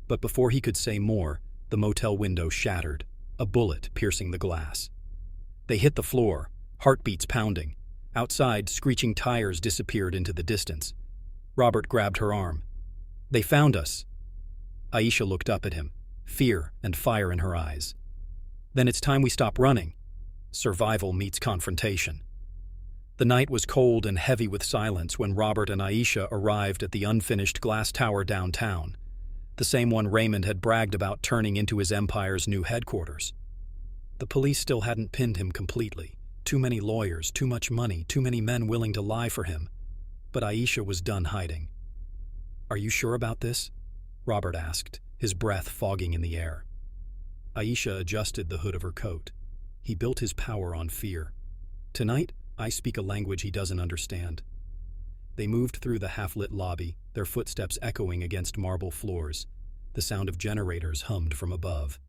But before he could say more, the motel window shattered, a bullet piercing the glass. They hit the floor, heartbeats pounding. Outside, screeching tires disappeared into the distance. Robert grabbed her arm. "They found us." Aisha looked up at him, fear and fire in her eyes. "Then it's time we stop running." Survival meets confrontation. The night was cold and heavy with silence when Robert and Aisha arrived at the unfinished glass tower downtown, the same one Raymond had bragged about turning into his empire's new headquarters. The police still hadn't pinned him completely. Too many lawyers, too much money, too many men willing to lie for him. But Aisha was done hiding. "Are you sure about this?" Robert asked, his breath fogging in the air. Aisha adjusted the hood of her coat. He built his power on fear. "Tonight, I speak a language he doesn't understand." They moved through the half-lit lobby, their footsteps echoing against marble floors. The sound of generators hummed from above.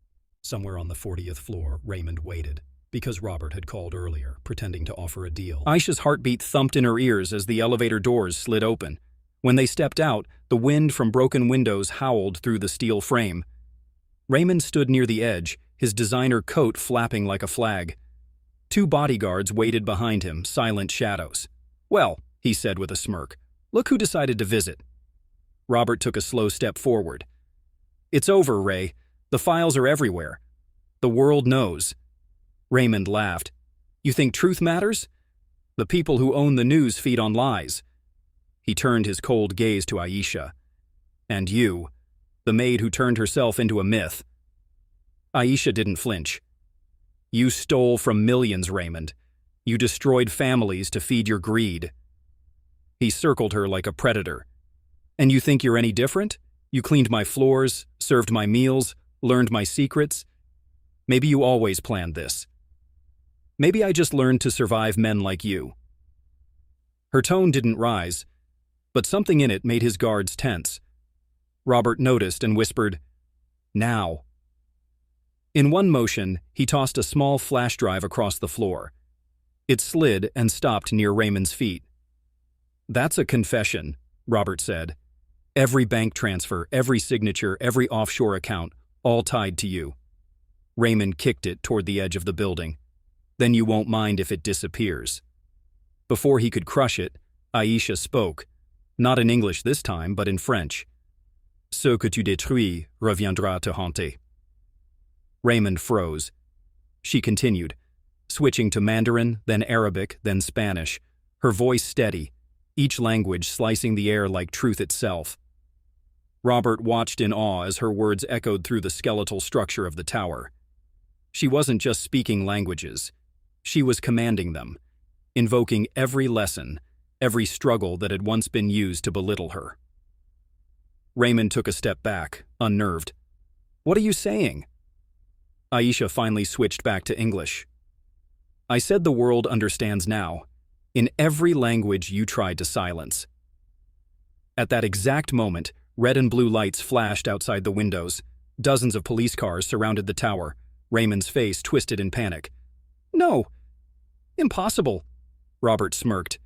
Somewhere on the 40th floor, Raymond waited, because Robert had called earlier, pretending to offer a deal. Aisha's heartbeat thumped in her ears as the elevator doors slid open. When they stepped out, the wind from broken windows howled through the steel frame. Raymond stood near the edge, his designer coat flapping like a flag. Two bodyguards waited behind him, silent shadows. "Well," he said with a smirk, "look who decided to visit." Robert took a slow step forward. "It's over, Ray. The files are everywhere. The world knows." Raymond laughed. "You think truth matters? The people who own the news feed on lies." He turned his cold gaze to Aisha. "And you, the maid who turned herself into a myth." Aisha didn't flinch. "You stole from millions, Raymond. You destroyed families to feed your greed." He circled her like a predator. "And you think you're any different? You cleaned my floors, served my meals, learned my secrets. Maybe you always planned this. Maybe I just learned to survive men like you." Her tone didn't rise, but something in it made his guards tense. Robert noticed and whispered, "Now." In one motion, he tossed a small flash drive across the floor. It slid and stopped near Raymond's feet. "That's a confession," Robert said. "Every bank transfer, every signature, every offshore account, all tied to you." Raymond kicked it toward the edge of the building. "Then you won't mind if it disappears." Before he could crush it, Aisha spoke, not in English this time, but in French. "Ce que tu détruis reviendra te hanter." Raymond froze. She continued, switching to Mandarin, then Arabic, then Spanish, her voice steady, each language slicing the air like truth itself. Robert watched in awe as her words echoed through the skeletal structure of the tower. She wasn't just speaking languages. She was commanding them, invoking every lesson, every struggle that had once been used to belittle her. Raymond took a step back, unnerved. "What are you saying?" Aisha finally switched back to English. "I said the world understands now, in every language you tried to silence." At that exact moment, red and blue lights flashed outside the windows. Dozens of police cars surrounded the tower. Raymond's face twisted in panic. "No! Impossible!" Robert smirked.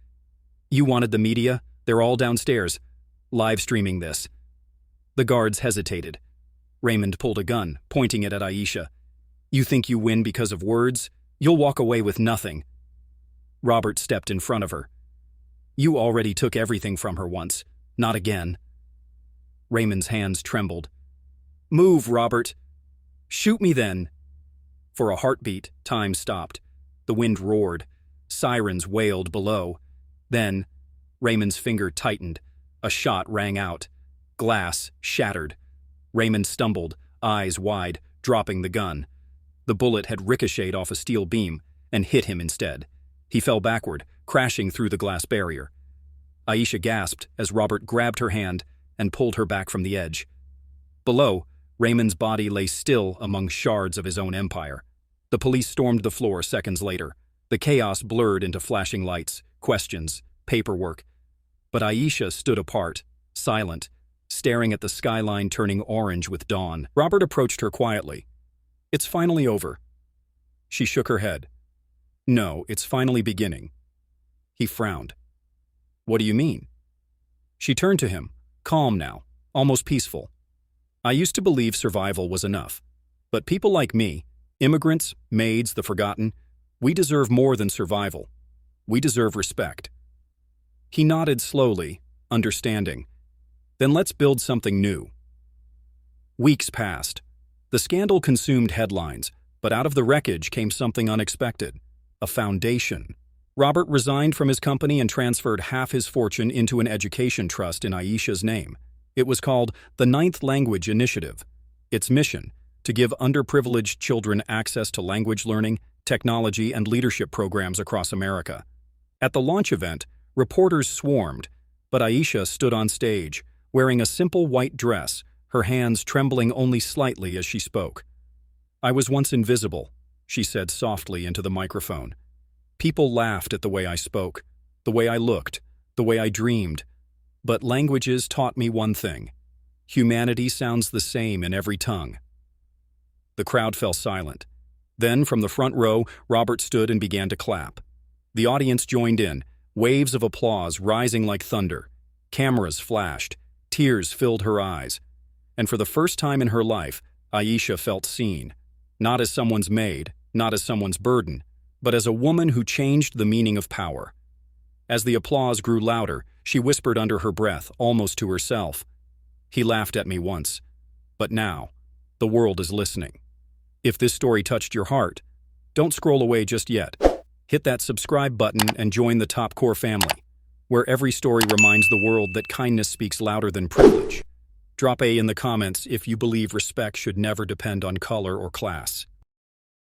"You wanted the media? They're all downstairs, live streaming this." The guards hesitated. Raymond pulled a gun, pointing it at Aisha. "You think you win because of words? You'll walk away with nothing." Robert stepped in front of her. "You already took everything from her once. Not again." Raymond's hands trembled. "Move, Robert." "Shoot me then." For a heartbeat, time stopped. The wind roared. Sirens wailed below. Then, Raymond's finger tightened. A shot rang out. Glass shattered. Raymond stumbled, eyes wide, dropping the gun. The bullet had ricocheted off a steel beam and hit him instead. He fell backward, crashing through the glass barrier. Aisha gasped as Robert grabbed her hand and pulled her back from the edge. Below, Raymond's body lay still among shards of his own empire. The police stormed the floor seconds later. The chaos blurred into flashing lights, questions, paperwork. But Aisha stood apart, silent, staring at the skyline turning orange with dawn. Robert approached her quietly. "It's finally over." She shook her head. "No, it's finally beginning." He frowned. "What do you mean?" She turned to him, calm now, almost peaceful. "I used to believe survival was enough. But people like me, immigrants, maids, the forgotten, we deserve more than survival. We deserve respect." He nodded slowly, understanding. "Then let's build something new." Weeks passed. The scandal consumed headlines, but out of the wreckage came something unexpected. A foundation. Robert resigned from his company and transferred half his fortune into an education trust in Aisha's name. It was called the Ninth Language Initiative. Its mission, to give underprivileged children access to language learning, technology, and leadership programs across America. At the launch event, reporters swarmed, but Aisha stood on stage, wearing a simple white dress, her hands trembling only slightly as she spoke. "I was once invisible," she said softly into the microphone. "People laughed at the way I spoke, the way I looked, the way I dreamed. But languages taught me one thing. Humanity sounds the same in every tongue." The crowd fell silent. Then, from the front row, Robert stood and began to clap. The audience joined in, waves of applause rising like thunder. Cameras flashed. Tears filled her eyes. And for the first time in her life, Aisha felt seen. Not as someone's maid, not as someone's burden, but as a woman who changed the meaning of power. As the applause grew louder, she whispered under her breath, almost to herself, "He laughed at me once, but now, the world is listening." If this story touched your heart, don't scroll away just yet. Hit that subscribe button and join the Top Core family, where every story reminds the world that kindness speaks louder than privilege. Drop A in the comments if you believe respect should never depend on color or class.